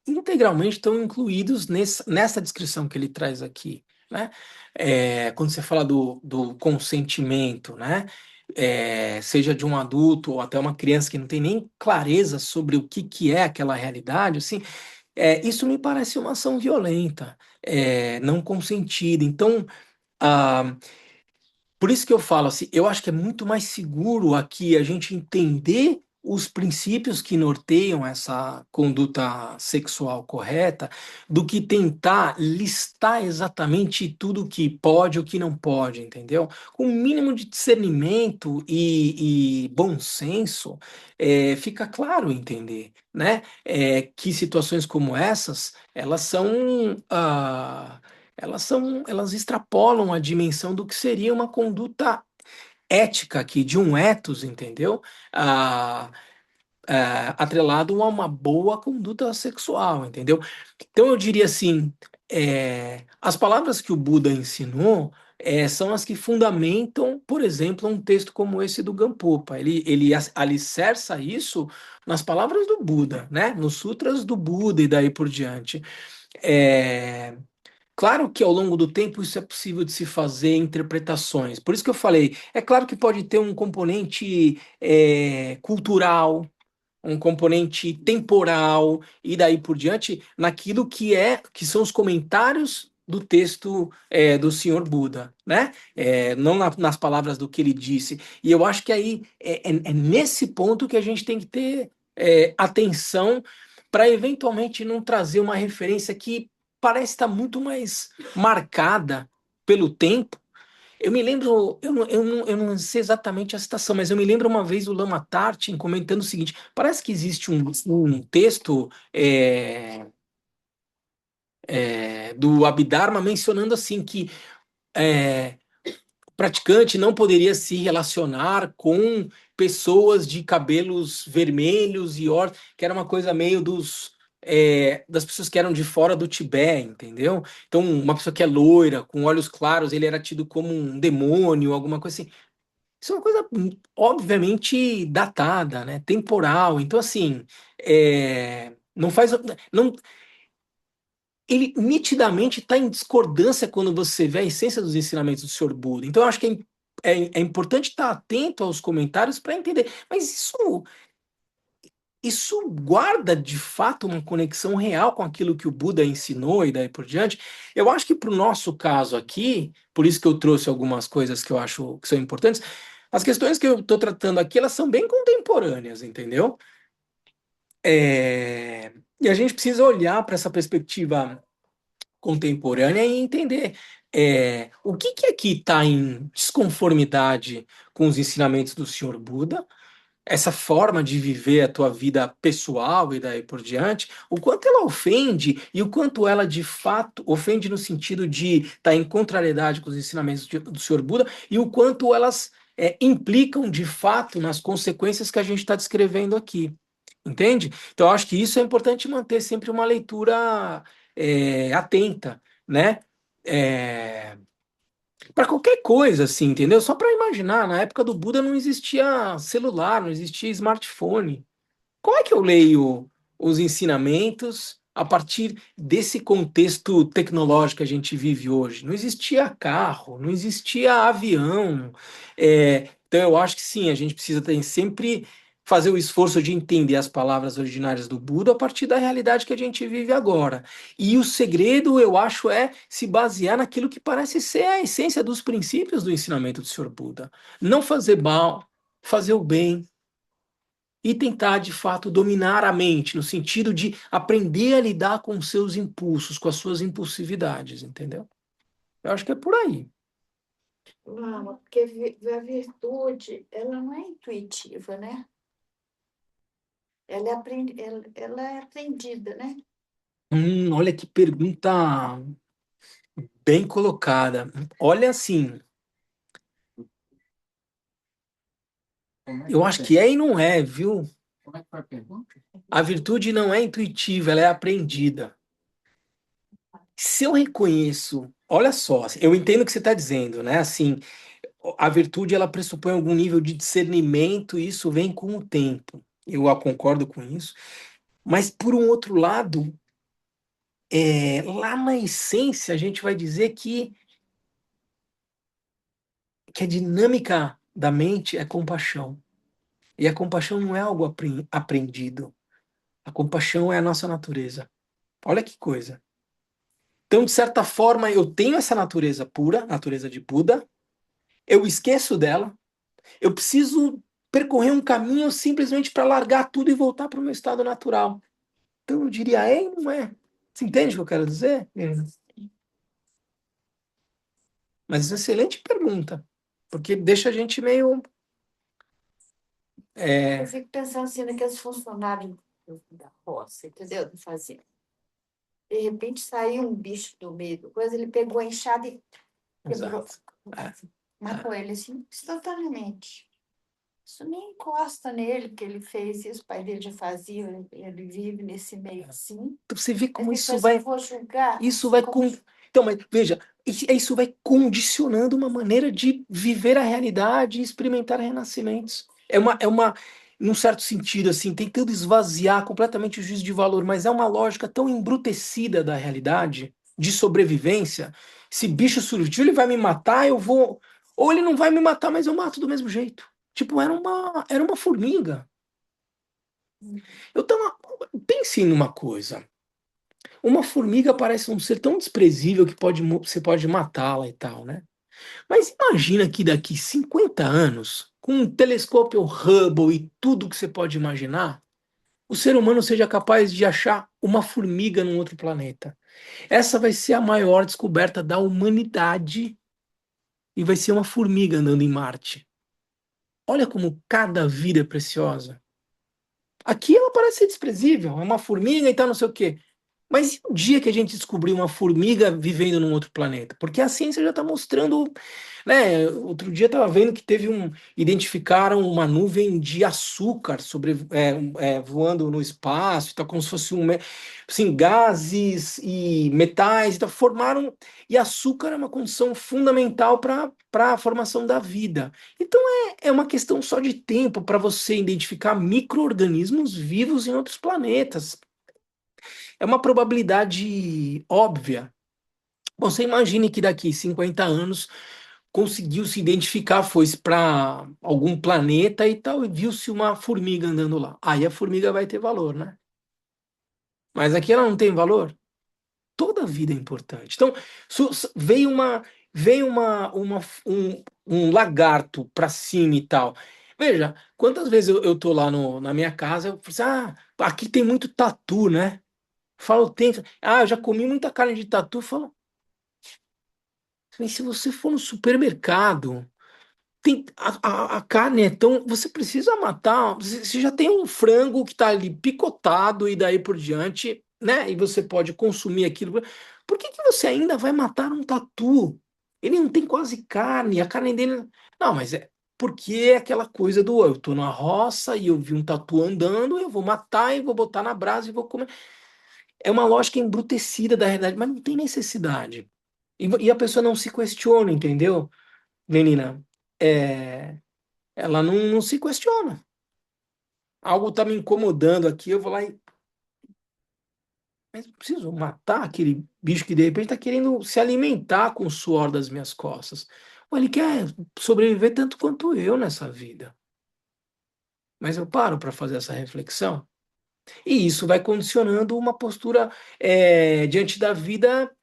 integralmente estão incluídos nessa descrição que ele traz aqui, né? Quando você fala do consentimento, né? Seja de um adulto ou até uma criança que não tem nem clareza sobre o que é aquela realidade, assim, isso me parece uma ação violenta, não consentida. Então, ah, por isso que eu falo assim, eu acho que é muito mais seguro aqui a gente entender os princípios que norteiam essa conduta sexual correta do que tentar listar exatamente tudo o que pode e o que não pode, entendeu? Com um mínimo de discernimento e bom senso, fica claro entender, né? Que situações como essas, elas extrapolam a dimensão do que seria uma conduta ética aqui, de um ethos, entendeu? Ah, Atrelado a uma boa conduta sexual, entendeu? Então eu diria assim, as palavras que o Buda ensinou são as que fundamentam, por exemplo, um texto como esse do Gampopa. Ele alicerça isso nas palavras do Buda, né? Nos sutras do Buda e daí por diante. É, Claro que ao longo do tempo isso é possível de se fazer interpretações. Por isso que eu falei, é claro que pode ter um componente cultural, um componente temporal e daí por diante naquilo que são os comentários do texto do Senhor Buda, né? Não nas palavras do que ele disse. E eu acho que aí é nesse ponto que a gente tem que ter atenção para eventualmente não trazer uma referência que parece estar muito mais marcada pelo tempo. Eu me lembro, eu não sei exatamente a citação, mas eu me lembro uma vez o Lama Tartin comentando o seguinte: parece que existe um texto do Abhidharma mencionando assim que é, o praticante não poderia se relacionar com pessoas de cabelos vermelhos e que era uma coisa meio das pessoas que eram de fora do Tibete, entendeu? Então, uma pessoa que é loira, com olhos claros, ele era tido como um demônio, alguma coisa assim. Isso é uma coisa obviamente datada, né? Temporal. Então, assim, não faz. Não, ele nitidamente está em discordância quando você vê a essência dos ensinamentos do Sr. Buda. Então, eu acho que é importante estar atento aos comentários para entender. Mas isso guarda de fato uma conexão real com aquilo que o Buda ensinou e daí por diante. Eu acho que para o nosso caso aqui, por isso que eu trouxe algumas coisas que eu acho que são importantes, as questões que eu estou tratando aqui, elas são bem contemporâneas, entendeu? E a gente precisa olhar para essa perspectiva contemporânea e entender o que aqui está em desconformidade com os ensinamentos do Senhor Buda, essa forma de viver a tua vida pessoal e daí por diante, o quanto ela ofende e o quanto ela de fato ofende no sentido de estar em contrariedade com os ensinamentos do Senhor Buda e o quanto elas implicam de fato nas consequências que a gente está descrevendo aqui. Entende? Então, eu acho que isso é importante manter sempre uma leitura atenta, né? Para qualquer coisa, assim, entendeu? Só para imaginar, na época do Buda não existia celular, não existia smartphone. Como é que eu leio os ensinamentos a partir desse contexto tecnológico que a gente vive hoje? Não existia carro, não existia avião. Então, eu acho que sim, a gente precisa sempre fazer o esforço de entender as palavras originárias do Buda a partir da realidade que a gente vive agora. E o segredo, eu acho, é se basear naquilo que parece ser a essência dos princípios do ensinamento do Senhor Buda. Não fazer mal, fazer o bem e tentar, de fato, dominar a mente, no sentido de aprender a lidar com os seus impulsos, com as suas impulsividades, entendeu? Eu acho que é por aí. Não, porque a virtude, ela não é intuitiva, né? Ela é aprendida, né? Olha que pergunta bem colocada. Olha assim, Como é que eu foi a acho que pergunta? é e não é, viu? Como é que foi a pergunta? A virtude não é intuitiva, ela é aprendida. Se eu reconheço, olha só, eu entendo o que você está dizendo, né? Assim, a virtude ela pressupõe algum nível de discernimento e isso vem com o tempo. Eu concordo com isso. Mas por um outro lado, lá na essência a gente vai dizer que a dinâmica da mente é compaixão. E a compaixão não é algo aprendido. A compaixão é a nossa natureza. Olha que coisa. Então, de certa forma, eu tenho essa natureza pura, natureza de Buda, eu esqueço dela, eu preciso percorrer um caminho simplesmente para largar tudo e voltar para o meu estado natural. Então, eu diria, é e não é. Você entende o que eu quero dizer? Mas excelente pergunta, porque deixa a gente meio. Eu fico pensando assim naqueles funcionários da roça, entendeu? Da fazenda. De repente saiu um bicho do meio do coisa, ele pegou a enxada e quebrou, Exato. É. matou ele assim, instantaneamente. Isso nem encosta nele, que ele fez isso, o pai dele já fazia, ele vive nesse meio assim. Então, você vê como Aí isso depois eu vai. vou julgar, Isso vai como Então, mas veja, isso vai condicionando uma maneira de viver a realidade e experimentar renascimentos. Num certo sentido, assim, tentando esvaziar completamente o juízo de valor, mas é uma lógica tão embrutecida da realidade, de sobrevivência. Se bicho surgiu, ele vai me matar, eu vou. Ou ele não vai me matar, mas eu mato do mesmo jeito. Tipo, era uma formiga. Eu tava. Pense numa coisa. Uma formiga parece um ser tão desprezível que você pode matá-la e tal, né? Mas imagina que daqui 50 anos, com um telescópio Hubble e tudo que você pode imaginar, o ser humano seja capaz de achar uma formiga num outro planeta. Essa vai ser a maior descoberta da humanidade e vai ser uma formiga andando em Marte. Olha como cada vida é preciosa. Aqui ela parece ser desprezível, é uma formiga e tal, não sei o quê. Mas e o dia que a gente descobrir uma formiga vivendo num outro planeta? Porque a ciência já está mostrando, né? Outro dia estava vendo que identificaram uma nuvem de açúcar voando no espaço, tá como se fosse assim, gases e metais, então formaram, e açúcar é uma condição fundamental para a formação da vida. Então é uma questão só de tempo para você identificar micro-organismos vivos em outros planetas. É uma probabilidade óbvia. Você imagine que daqui 50 anos conseguiu se identificar, foi para algum planeta e tal, e viu-se uma formiga andando lá. Aí a formiga vai ter valor, né? Mas aqui ela não tem valor. Toda vida é importante. Então, veio um lagarto para cima e tal. Veja, quantas vezes eu tô lá na minha casa, eu falo assim, aqui tem muito tatu, né? Fala o tempo. Eu já comi muita carne de tatu. Fala, mas se você for no supermercado, a carne é tão. Você precisa matar. Você já tem um frango que está ali picotado e daí por diante, né? E você pode consumir aquilo. Por que você ainda vai matar um tatu? Ele não tem quase carne, a carne dele. Não, mas é porque é aquela coisa do eu tô na roça e eu vi um tatu andando, eu vou matar e vou botar na brasa e vou comer. É uma lógica embrutecida da realidade, mas não tem necessidade. E a pessoa não se questiona, entendeu, menina? Ela não se questiona. Algo está me incomodando aqui, eu vou lá e. Mas eu preciso matar aquele bicho que de repente está querendo se alimentar com o suor das minhas costas. Ou ele quer sobreviver tanto quanto eu nessa vida. Mas eu paro para fazer essa reflexão. E isso vai condicionando uma postura diante da vida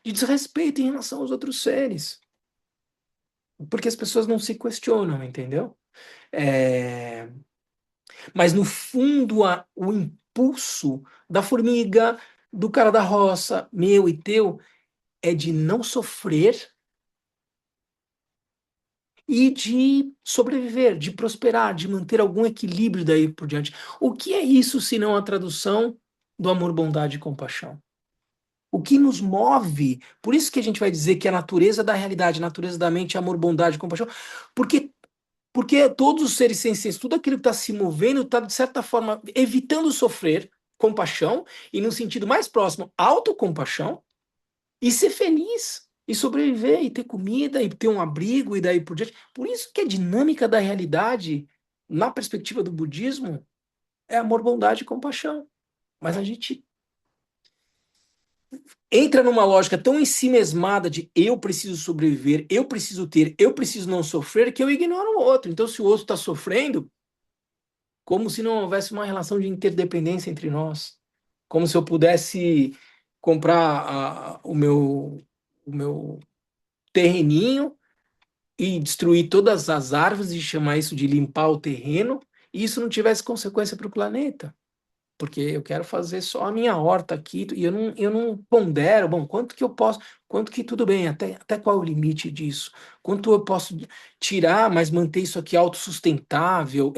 de desrespeito em relação aos outros seres. Porque as pessoas não se questionam, entendeu? É, Mas no fundo, o impulso da formiga, do cara da roça, meu e teu, é de não sofrer e de sobreviver, de prosperar, de manter algum equilíbrio daí por diante. O que é isso se não a tradução do amor, bondade e compaixão? O que nos move, por isso que a gente vai dizer que a natureza da realidade, a natureza da mente é amor, bondade e compaixão, porque todos os seres sencientes, tudo aquilo que está se movendo, está, de certa forma, evitando sofrer, compaixão, e no sentido mais próximo, autocompaixão, e ser feliz, e sobreviver, e ter comida, e ter um abrigo, e daí por diante. Por isso que a dinâmica da realidade, na perspectiva do budismo, é amor, bondade e compaixão. Mas a gente entra numa lógica tão ensimesmada de eu preciso sobreviver, eu preciso ter, eu preciso não sofrer, que eu ignoro o outro. Então, se o outro está sofrendo, como se não houvesse uma relação de interdependência entre nós, como se eu pudesse comprar o meu terreninho e destruir todas as árvores e chamar isso de limpar o terreno, e isso não tivesse consequência para o planeta. Porque eu quero fazer só a minha horta aqui e eu não pondero, bom, quanto que eu posso, quanto que tudo bem, até qual é o limite disso? Quanto eu posso tirar, mas manter isso aqui autossustentável?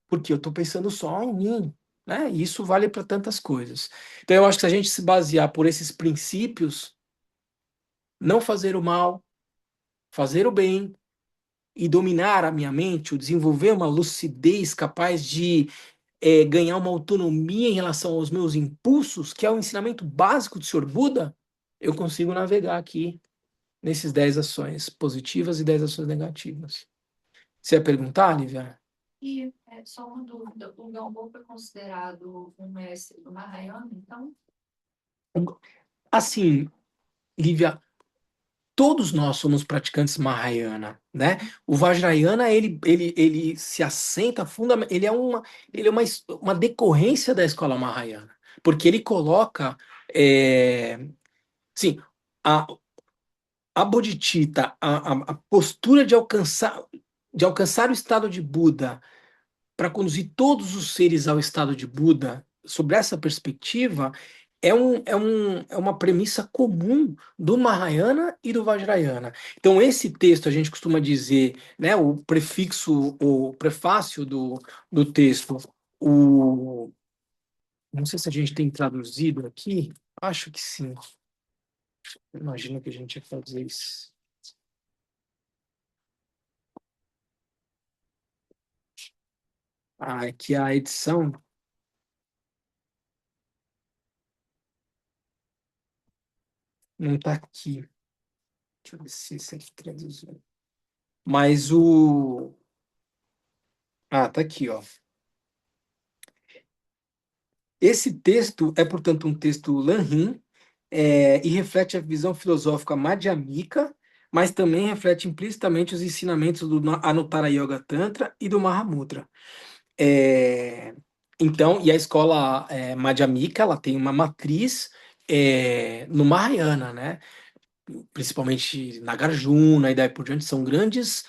Porque eu estou pensando só em mim, né? E isso vale para tantas coisas. Então eu acho que se a gente se basear por esses princípios, não fazer o mal, fazer o bem e dominar a minha mente, ou desenvolver uma lucidez capaz de ganhar uma autonomia em relação aos meus impulsos, que é o ensinamento básico do Sr. Buda, eu consigo navegar aqui nesses 10 ações positivas e 10 ações negativas. Você ia perguntar, Lívia? E só uma dúvida, o Gamboa é considerado um mestre do Mahayana, então? Assim, Lívia, todos nós somos praticantes Mahayana, né? O Vajrayana, ele se assenta fundamentalmente, ele é uma decorrência da escola Mahayana, porque ele coloca, sim, a, a bodhicitta, a postura de alcançar o estado de Buda para conduzir todos os seres ao estado de Buda, sobre essa perspectiva, é uma premissa comum do Mahayana e do Vajrayana. Então, esse texto, a gente costuma dizer, né, o prefixo, o prefácio do texto, o, não sei se a gente tem traduzido aqui, acho que sim. Imagino que a gente ia fazer isso. Aqui a edição não está aqui. Deixa eu ver se esse aqui traduziu. Mas o. Ah, tá aqui, ó. Esse texto é, portanto, um texto Lanhin, e reflete a visão filosófica madhyamika, mas também reflete implicitamente os ensinamentos do Anuttara Yoga Tantra e do Mahamudra. É, então, e a escola madhyamika, ela tem uma matriz no Mahayana, né? Principalmente Nagarjuna e daí por diante, são grandes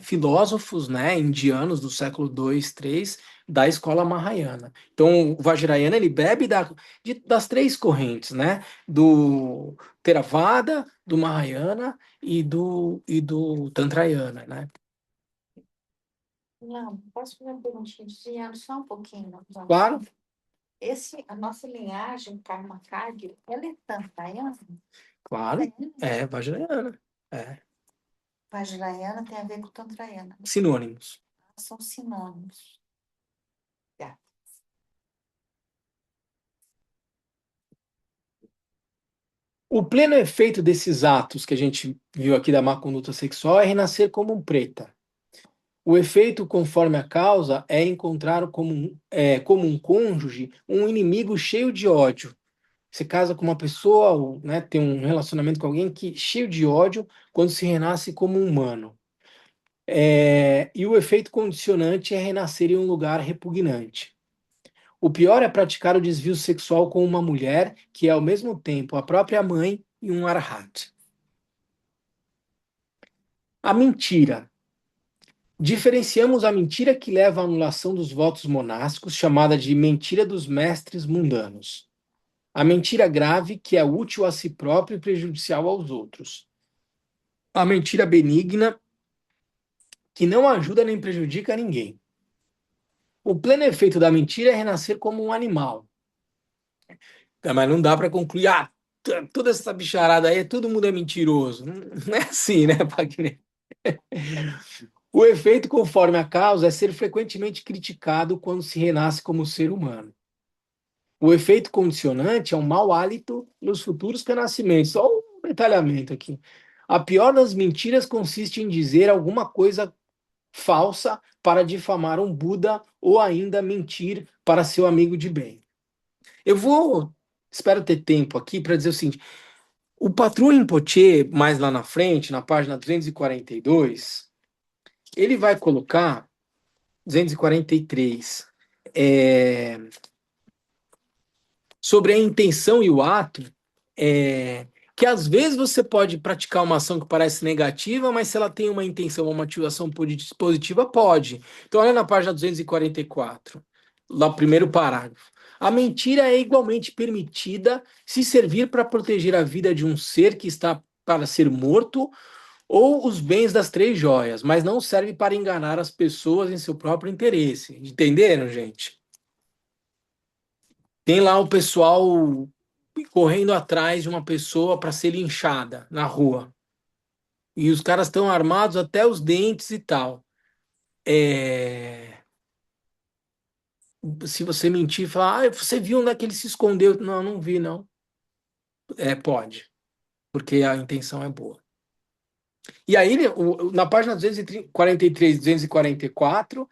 filósofos, né, indianos do século II, III, da escola Mahayana. Então, o Vajrayana, ele bebe das três correntes, né, do Theravada, do Mahayana e do Tantrayana, né? Não, posso fazer uma perguntinha, desviando só um pouquinho. Então, Claro, a nossa linhagem Karma Kagyu, ela é Tantrayana? claro, Vajrayana, Vajrayana tem a ver com Tantrayana, né? sinônimos. São sinônimos. Tá. O pleno efeito desses atos que a gente viu aqui da má conduta sexual é renascer como um preta. O efeito, conforme a causa, é encontrar como um cônjuge um inimigo cheio de ódio. Você casa com uma pessoa, ou, né, tem um relacionamento com alguém que cheio de ódio quando se renasce como humano. E o efeito condicionante é renascer em um lugar repugnante. O pior é praticar o desvio sexual com uma mulher que é ao mesmo tempo a própria mãe e um arhat. A mentira. Diferenciamos a mentira que leva à anulação dos votos monásticos, chamada de mentira dos mestres mundanos. A mentira grave, que é útil a si próprio e prejudicial aos outros. A mentira benigna, que não ajuda nem prejudica ninguém. O pleno efeito da mentira é renascer como um animal. Mas não dá para concluir, toda essa bicharada aí, todo mundo é mentiroso. Não é assim, né, Wagner? O efeito conforme a causa é ser frequentemente criticado quando se renasce como ser humano. O efeito condicionante é um mau hálito nos futuros renascimentos. Só um detalhamento aqui. A pior das mentiras consiste em dizer alguma coisa falsa para difamar um Buda ou ainda mentir para seu amigo de bem. Eu vou espero ter tempo aqui para dizer o seguinte: o Patrão Rinpoche, mais lá na frente, na página 242, ele vai colocar 243, é, sobre a intenção e o ato, que às vezes você pode praticar uma ação que parece negativa, mas se ela tem uma intenção, uma motivação positiva, pode. Então, olha na página 244, lá o primeiro parágrafo. A mentira é igualmente permitida se servir para proteger a vida de um ser que está para ser morto ou os bens das três joias, mas não serve para enganar as pessoas em seu próprio interesse. Entenderam, gente? Tem lá o pessoal correndo atrás de uma pessoa para ser linchada na rua. E os caras estão armados até os dentes e tal. É, Se você mentir e falar, você viu onde é que ele se escondeu? Não, não vi, não. Pode, porque a intenção é boa. E aí, na página 243, 244,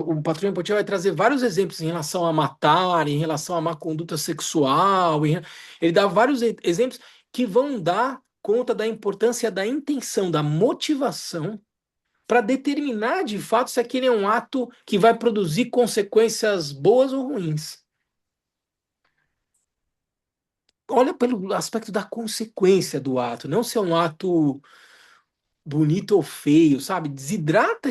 o Patrulha Esportiva vai trazer vários exemplos em relação a matar, em relação a má conduta sexual. Ele dá vários exemplos que vão dar conta da importância da intenção, da motivação, para determinar de fato se aquele é um ato que vai produzir consequências boas ou ruins. Olha pelo aspecto da consequência do ato, não se é um ato bonito ou feio, sabe? Desidrata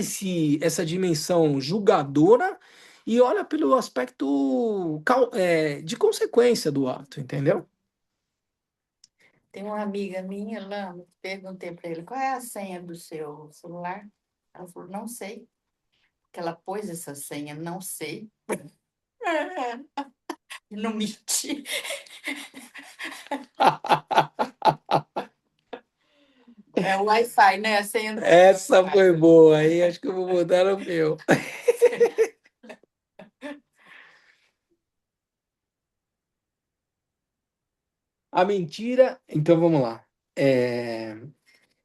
essa dimensão julgadora e olha pelo aspecto de consequência do ato, entendeu? Tem uma amiga minha lá, perguntei para ele, qual é a senha do seu celular? Ela falou, não sei. Que ela pôs essa senha, não sei. Não menti. É o Wi-Fi, né? A senha do Essa Wi-Fi. foi boa, aí acho que eu vou mudar no meu. A mentira, então vamos lá.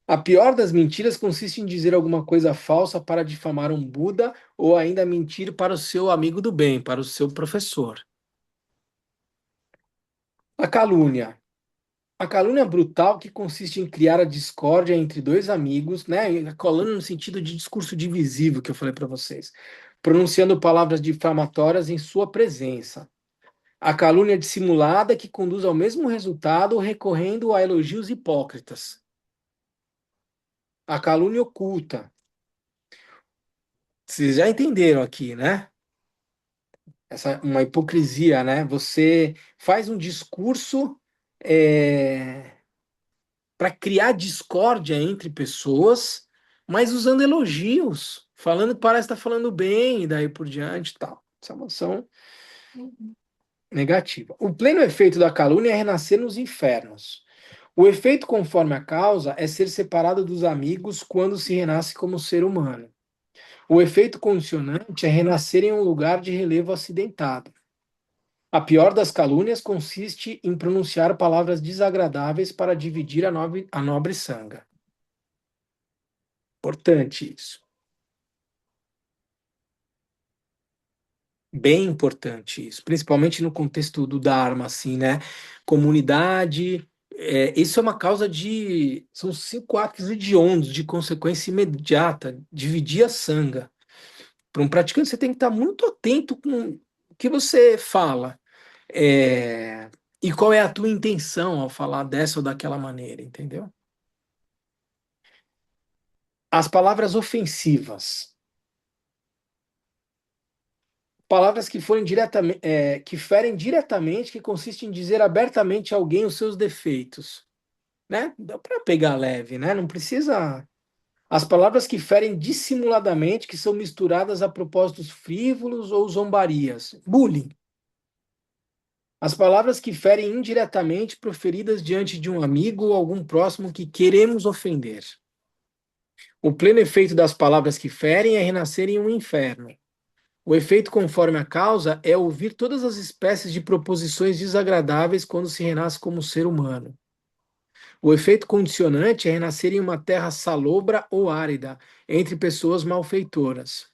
A pior das mentiras consiste em dizer alguma coisa falsa para difamar um Buda ou ainda mentir para o seu amigo do bem, para o seu professor. A calúnia. A calúnia brutal que consiste em criar a discórdia entre dois amigos, né? Calúnia no sentido de discurso divisivo que eu falei para vocês, pronunciando palavras difamatórias em sua presença. A calúnia dissimulada que conduz ao mesmo resultado recorrendo a elogios hipócritas. A calúnia oculta. Vocês já entenderam aqui, né? Uma hipocrisia, né? Você faz um discurso para criar discórdia entre pessoas, mas usando elogios, falando que parece estar falando bem e daí por diante e tal. Essa é uma ação negativa. O pleno efeito da calúnia é renascer nos infernos. O efeito conforme a causa é ser separado dos amigos quando se renasce como ser humano. O efeito condicionante é renascer em um lugar de relevo acidentado. A pior das calúnias consiste em pronunciar palavras desagradáveis para dividir a nobre sanga. Importante isso. Bem importante isso, principalmente no contexto do Dharma, assim, né? Comunidade, isso é uma causa de. São 5 atos hediondos de consequência imediata, dividir a sanga. Para um praticante, você tem que estar muito atento com o que você fala. E qual é a tua intenção ao falar dessa ou daquela maneira, entendeu? As palavras ofensivas. Palavras que forem que ferem diretamente, que consiste em dizer abertamente a alguém os seus defeitos, né? Dá para pegar leve, né? Não precisa. As palavras que ferem dissimuladamente, que são misturadas a propósitos frívolos ou zombarias, bullying. As palavras que ferem indiretamente, proferidas diante de um amigo ou algum próximo que queremos ofender. O pleno efeito das palavras que ferem é renascer em um inferno. O efeito conforme a causa é ouvir todas as espécies de proposições desagradáveis quando se renasce como ser humano. O efeito condicionante é renascer em uma terra salobra ou árida, entre pessoas malfeitoras.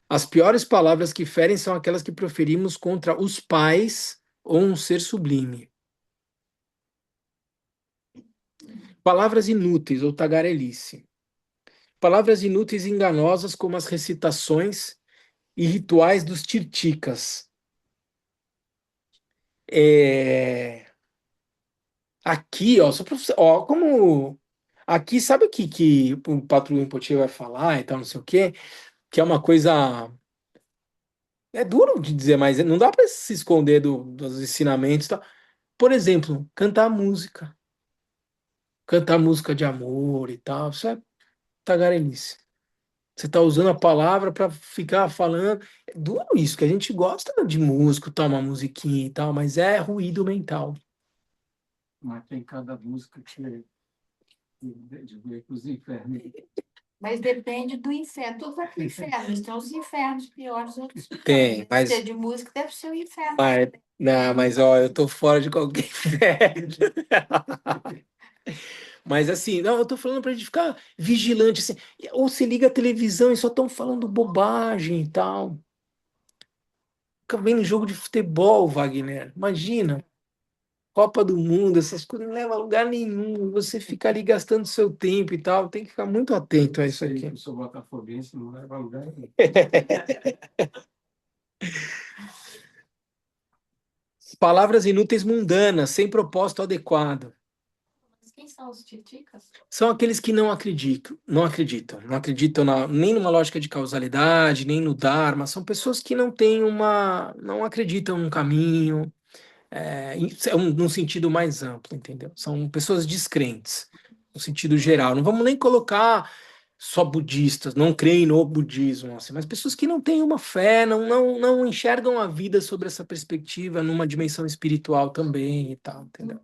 As piores palavras que ferem são aquelas que proferimos contra os pais ou um ser sublime. Palavras inúteis ou tagarelice. Palavras inúteis e enganosas como as recitações e rituais dos tirticas. Aqui, ó, só pra você, ó, como aqui, sabe o que o Patrulha Impotinho vai falar e tal, não sei o quê, que é uma coisa, é duro de dizer, mas não dá para se esconder dos ensinamentos e tal. Por exemplo, cantar música de amor e tal, isso é tagarelice. Você tá usando a palavra para ficar falando. É duro isso, que a gente gosta de música, tal, uma musiquinha e tal, mas é ruído mental. Mas tem cada música de ver com os infernos. Mas depende do inferno. Tudo vai para o inferno. Tem os infernos piores, outros Tem, piores. mas, Se é de música, deve ser o inferno. não, mas ó, eu tô fora de qualquer inferno. Mas assim, não, eu tô falando pra gente ficar vigilante, assim. Ou se liga a televisão e só estão falando bobagem e tal. Fica vendo jogo de futebol, Wagner. Imagina, Copa do Mundo, essas coisas não levam a lugar nenhum. Você fica ali gastando seu tempo e tal. Tem que ficar muito atento a isso aqui. Eu sou botafoguense, não leva a lugar nenhum. Palavras inúteis mundanas, sem propósito adequado. Mas quem são os titicas? São aqueles que não acreditam nem numa lógica de causalidade, nem no Dharma. São pessoas que não acreditam num caminho, num sentido mais amplo, entendeu? São pessoas descrentes, no sentido geral. Não vamos nem colocar só budistas, não creem no budismo, assim, mas pessoas que não têm uma fé, não enxergam a vida sobre essa perspectiva, numa dimensão espiritual também e tal, entendeu?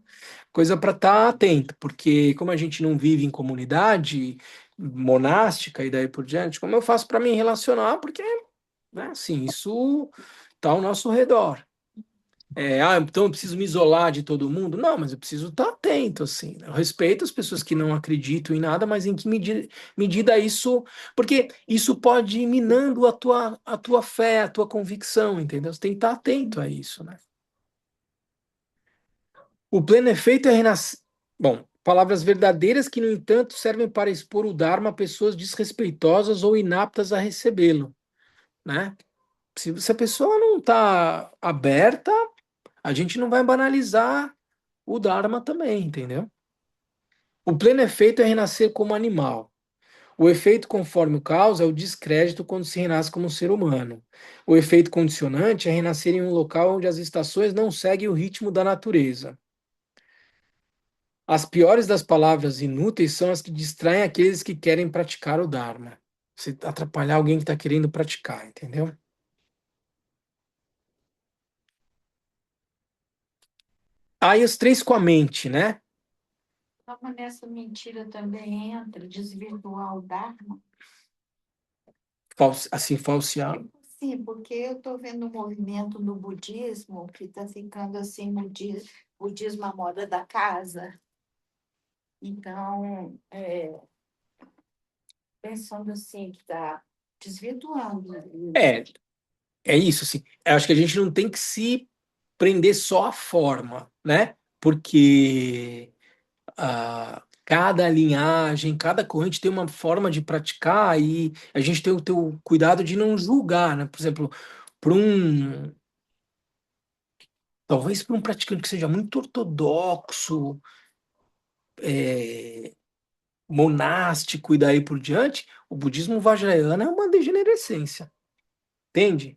Coisa para estar atento, porque como a gente não vive em comunidade monástica e daí por diante, como eu faço para me relacionar? Porque, né, assim, isso está ao nosso redor. Então eu preciso me isolar de todo mundo? Não, mas eu preciso estar atento, assim, né? Eu respeito as pessoas que não acreditam em nada, mas em que medida isso. Porque isso pode ir minando a tua fé, a tua convicção, entendeu? Você tem que estar atento a isso, né? O pleno efeito é renascer. Bom, palavras verdadeiras que, no entanto, servem para expor o Dharma a pessoas desrespeitosas ou inaptas a recebê-lo, né? Se a pessoa não está aberta, a gente não vai banalizar o Dharma também, entendeu? O pleno efeito é renascer como animal. O efeito conforme o causa é o descrédito quando se renasce como ser humano. O efeito condicionante é renascer em um local onde as estações não seguem o ritmo da natureza. As piores das palavras inúteis são as que distraem aqueles que querem praticar o Dharma. Você atrapalhar alguém que está querendo praticar, entendeu? Aí os três com a mente, né? Então, nessa mentira também entra desvirtuar o Dharma. Assim, falsear. Sim, porque eu estou vendo um movimento no budismo que está ficando assim, budismo à moda da casa. Então, pensando assim, que está desvirtuando. É, é isso, assim. Eu acho que a gente não tem que se prender só à forma, né? Porque cada linhagem, cada corrente tem uma forma de praticar e a gente tem o teu cuidado de não julgar, né? Por exemplo, para um talvez para um praticante que seja muito ortodoxo, é, monástico e daí por diante, o budismo vajrayana é uma degenerescência, entende?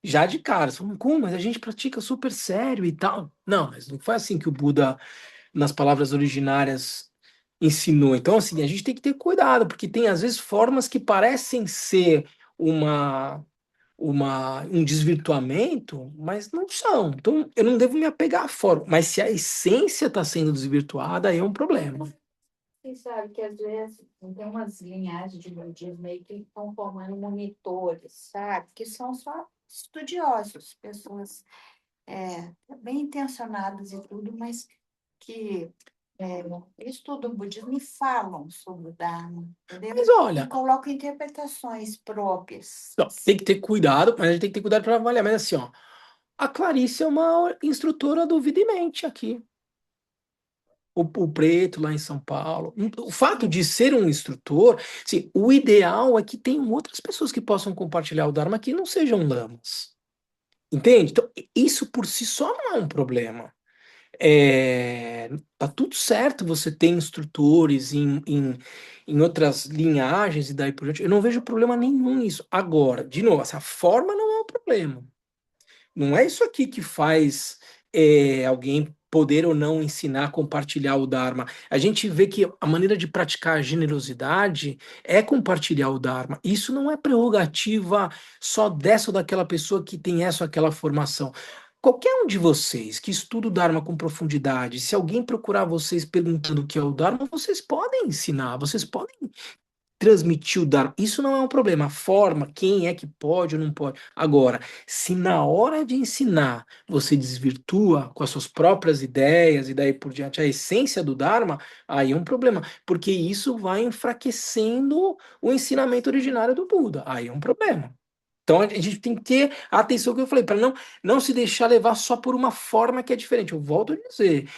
Já de cara, você fala, como? Mas a gente pratica super sério e tal. Não, mas não foi assim que o Buda, nas palavras originárias, ensinou. Então, assim, a gente tem que ter cuidado, porque tem, às vezes, formas que parecem ser uma um desvirtuamento, mas não são. Então, eu não devo me apegar à forma. Mas se a essência está sendo desvirtuada, aí é um problema. Você sabe que às vezes tem umas linhagens de budismo aí que estão formando monitores, sabe? Que são só estudiosos, pessoas bem intencionadas e tudo, mas que estudam o budismo e falam sobre o Dharma, entendeu? Mas olha, E colocam interpretações próprias. não, tem que ter cuidado, mas a gente tem que ter cuidado para avaliar. Mas assim, ó, A Clarice é uma instrutora do Vida e Mente aqui. O Preto lá em São Paulo. O fato de ser um instrutor, sim, o ideal é que tenham outras pessoas que possam compartilhar o Dharma que não sejam lamas. Entende? Então, isso por si só não é um problema. Tá tudo certo você ter instrutores em outras linhagens e daí por diante. Eu não vejo problema nenhum nisso. Agora, de novo, essa forma não é o problema. Não é isso aqui que faz alguém poder ou não ensinar, compartilhar o Dharma. A gente vê que a maneira de praticar a generosidade é compartilhar o Dharma. Isso não é prerrogativa só dessa ou daquela pessoa que tem essa ou aquela formação. Qualquer um de vocês que estuda o Dharma com profundidade, se alguém procurar vocês perguntando o que é o Dharma, vocês podem ensinar, vocês podem transmitir o Dharma. Isso não é um problema. A forma, quem é que pode ou não pode. Agora, se na hora de ensinar você desvirtua com as suas próprias ideias e daí por diante a essência do Dharma, aí é um problema, porque isso vai enfraquecendo o ensinamento originário do Buda. Aí é um problema. Então a gente tem que ter a atenção que eu falei, para não se deixar levar só por uma forma que é diferente. Eu volto a dizer,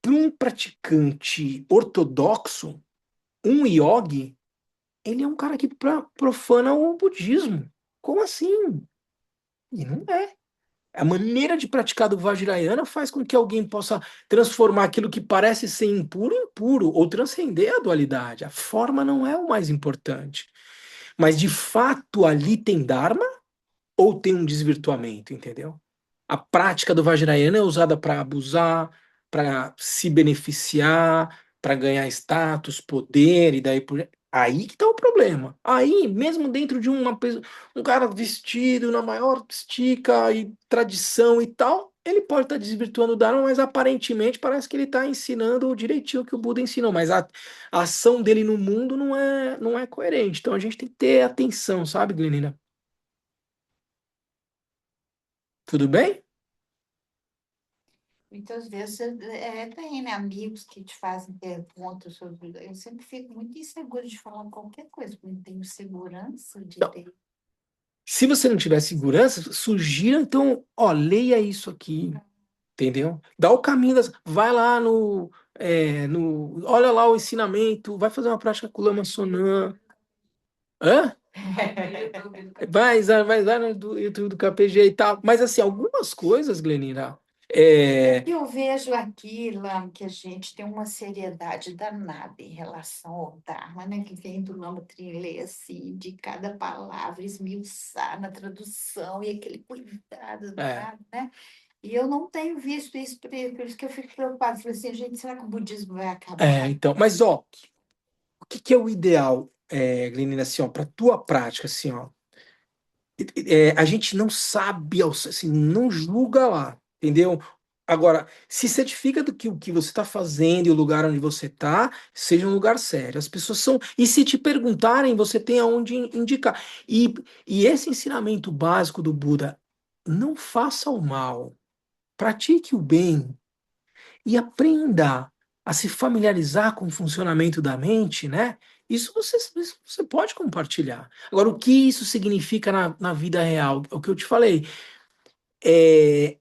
para um praticante ortodoxo, um yogi, ele é um cara que profana o budismo. Como assim? E não é. A maneira de praticar do Vajrayana faz com que alguém possa transformar aquilo que parece ser impuro em puro, ou transcender a dualidade. A forma não é o mais importante. Mas de fato ali tem Dharma ou tem um desvirtuamento, entendeu? A prática do Vajrayana é usada para abusar, para se beneficiar, para ganhar status, poder e daí por aí que tá o problema. Aí, mesmo dentro de um cara vestido na maior estica e tradição e tal, ele pode estar desvirtuando o Dharma, mas aparentemente parece que ele está ensinando direitinho o que o Buda ensinou, mas a ação dele no mundo não é coerente. Então a gente tem que ter atenção, sabe, Glenina? Tudo bem? Muitas vezes tem, né, amigos que te fazem perguntas sobre. Eu sempre fico muito insegura de falar qualquer coisa, porque não tenho segurança de Não. ter. Se você não tiver segurança, sugira, então, ó, leia isso aqui, entendeu? Dá o caminho vai lá olha lá o ensinamento, vai fazer uma prática com o Lama Sonan. Hã? Vai lá no YouTube do KPG e tal. Mas, assim, algumas coisas, Glenina, é, Eu vejo aqui, Lama, que a gente tem uma seriedade danada em relação ao Dharma, né, que vem do Lama Trilê, assim, de cada palavra esmiuçar na tradução e aquele cuidado é, danado, né? E eu não tenho visto isso, por isso que eu fico preocupada. Falei assim, gente, será que o budismo vai acabar? então, mas, ó, o que que é o ideal, Glenina, assim, ó, para tua prática, assim, ó, a gente não sabe, assim, não julga lá, entendeu? Agora, se certifica do que o que você está fazendo e o lugar onde você está seja um lugar sério. As pessoas são. E se te perguntarem, você tem aonde indicar. E esse ensinamento básico do Buda, não faça o mal, pratique o bem e aprenda a se familiarizar com o funcionamento da mente, né? Isso você pode compartilhar. Agora, o que isso significa na vida real? É o que eu te falei. É,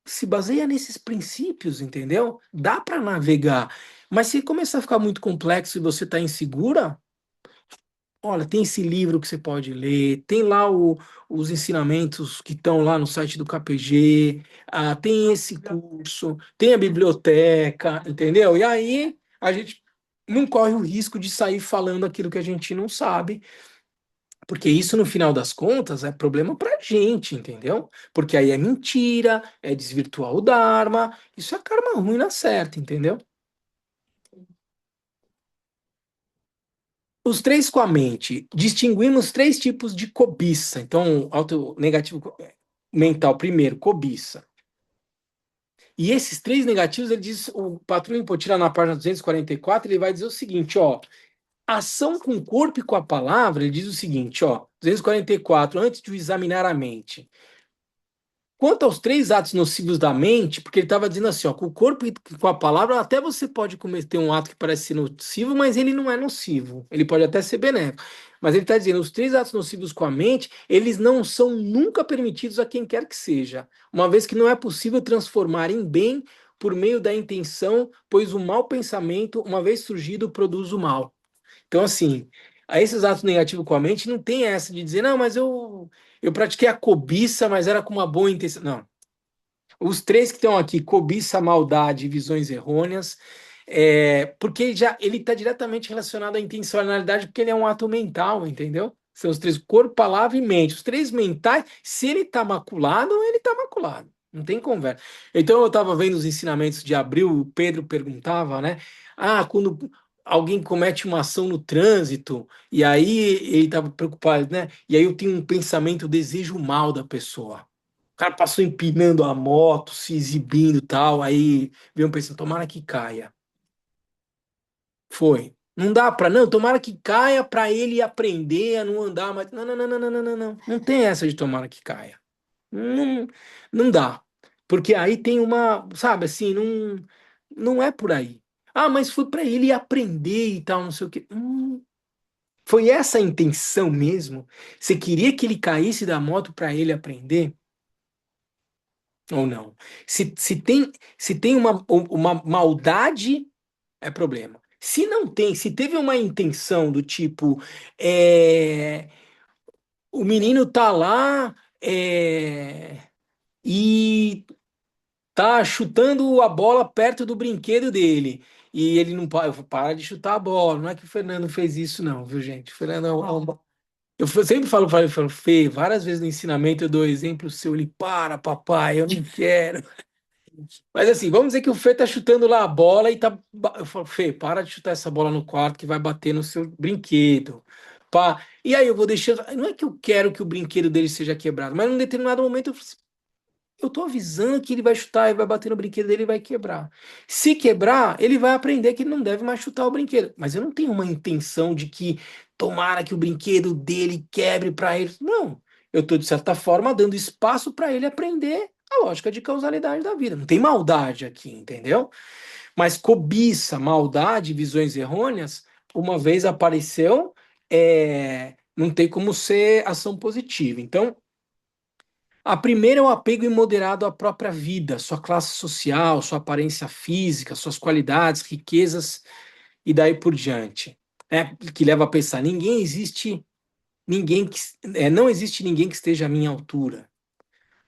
se baseia nesses princípios, entendeu? Dá para navegar. Mas se começar a ficar muito complexo e você está insegura, olha, tem esse livro que você pode ler, tem lá os ensinamentos que estão lá no site do KPG, tem esse curso, tem a biblioteca, entendeu? E aí a gente não corre o risco de sair falando aquilo que a gente não sabe, porque isso, no final das contas, é problema pra gente, entendeu? Porque aí é mentira, é desvirtuar o Dharma, isso é karma ruim na certa, entendeu? Os três com a mente, distinguimos três tipos de cobiça. Então, auto negativo mental, primeiro, cobiça. E esses três negativos, ele diz, o patrão Potira na página 244, ele vai dizer o seguinte, ó, ação com o corpo e com a palavra, ele diz o seguinte, ó, 244, antes de examinar a mente. Quanto aos 3 atos nocivos da mente, porque ele estava dizendo assim, ó, com o corpo e com a palavra, até você pode cometer um ato que parece ser nocivo, mas ele não é nocivo. Ele pode até ser benéfico. Mas ele está dizendo, os 3 atos nocivos com a mente, eles não são nunca permitidos a quem quer que seja, uma vez que não é possível transformar em bem por meio da intenção, pois o mau pensamento, uma vez surgido, produz o mal. Então, assim, a esses atos negativos com a mente não tem essa de dizer, não, mas eu pratiquei a cobiça, mas era com uma boa intenção. Não. Os 3 que estão aqui, cobiça, maldade e visões errôneas, porque ele está diretamente relacionado à intencionalidade, porque ele é um ato mental, entendeu? São os 3, corpo, palavra e mente. Os 3 mentais, se ele está maculado, ele está maculado. Não tem conversa. Então eu estava vendo os ensinamentos de Abril, o Pedro perguntava, né? Ah, quando alguém comete uma ação no trânsito, e aí ele estava preocupado, né? E aí eu tenho um pensamento, desejo mal da pessoa. O cara passou empinando a moto, se exibindo e tal, aí veio pensando, tomara que caia. Foi. Não dá pra, não, tomara que caia pra ele aprender a não andar mais. Não, não, não, não, não, não, não, não. Não tem essa de tomara que caia. Não, não dá. Porque aí tem uma, sabe, assim, não é por aí. Ah, mas foi pra ele aprender e tal, não sei o quê. Foi essa a intenção mesmo? Você queria que ele caísse da moto pra ele aprender? Ou não? Se tem uma maldade, é problema. Se não tem, se teve uma intenção do tipo, é, o menino tá lá e tá chutando a bola perto do brinquedo dele. E ele não para de chutar a bola. Não é que o Fernando fez isso, não, viu, gente? O Fernando eu sempre falo para ele, falo, Fê, várias vezes no ensinamento eu dou exemplo seu, ele para, papai, eu não quero. Mas assim, vamos dizer que o Fê tá chutando lá a bola e tá. Eu falo, Fê, para de chutar essa bola no quarto que vai bater no seu brinquedo. Pá. E aí eu vou deixando. Não é que eu quero que o brinquedo dele seja quebrado, mas num determinado momento eu falo assim, eu tô avisando que ele vai chutar e vai bater no brinquedo dele e vai quebrar. Se quebrar, ele vai aprender que ele não deve mais chutar o brinquedo. Mas eu não tenho uma intenção de que tomara que o brinquedo dele quebre para ele. Não. Eu tô, de certa forma, dando espaço para ele aprender a lógica de causalidade da vida. Não tem maldade aqui, entendeu? Mas cobiça, maldade, visões errôneas, uma vez apareceu, não tem como ser ação positiva. Então, a primeira é o apego imoderado à própria vida, sua classe social, sua aparência física, suas qualidades, riquezas e daí por diante. Que leva a pensar, não existe ninguém que esteja à minha altura.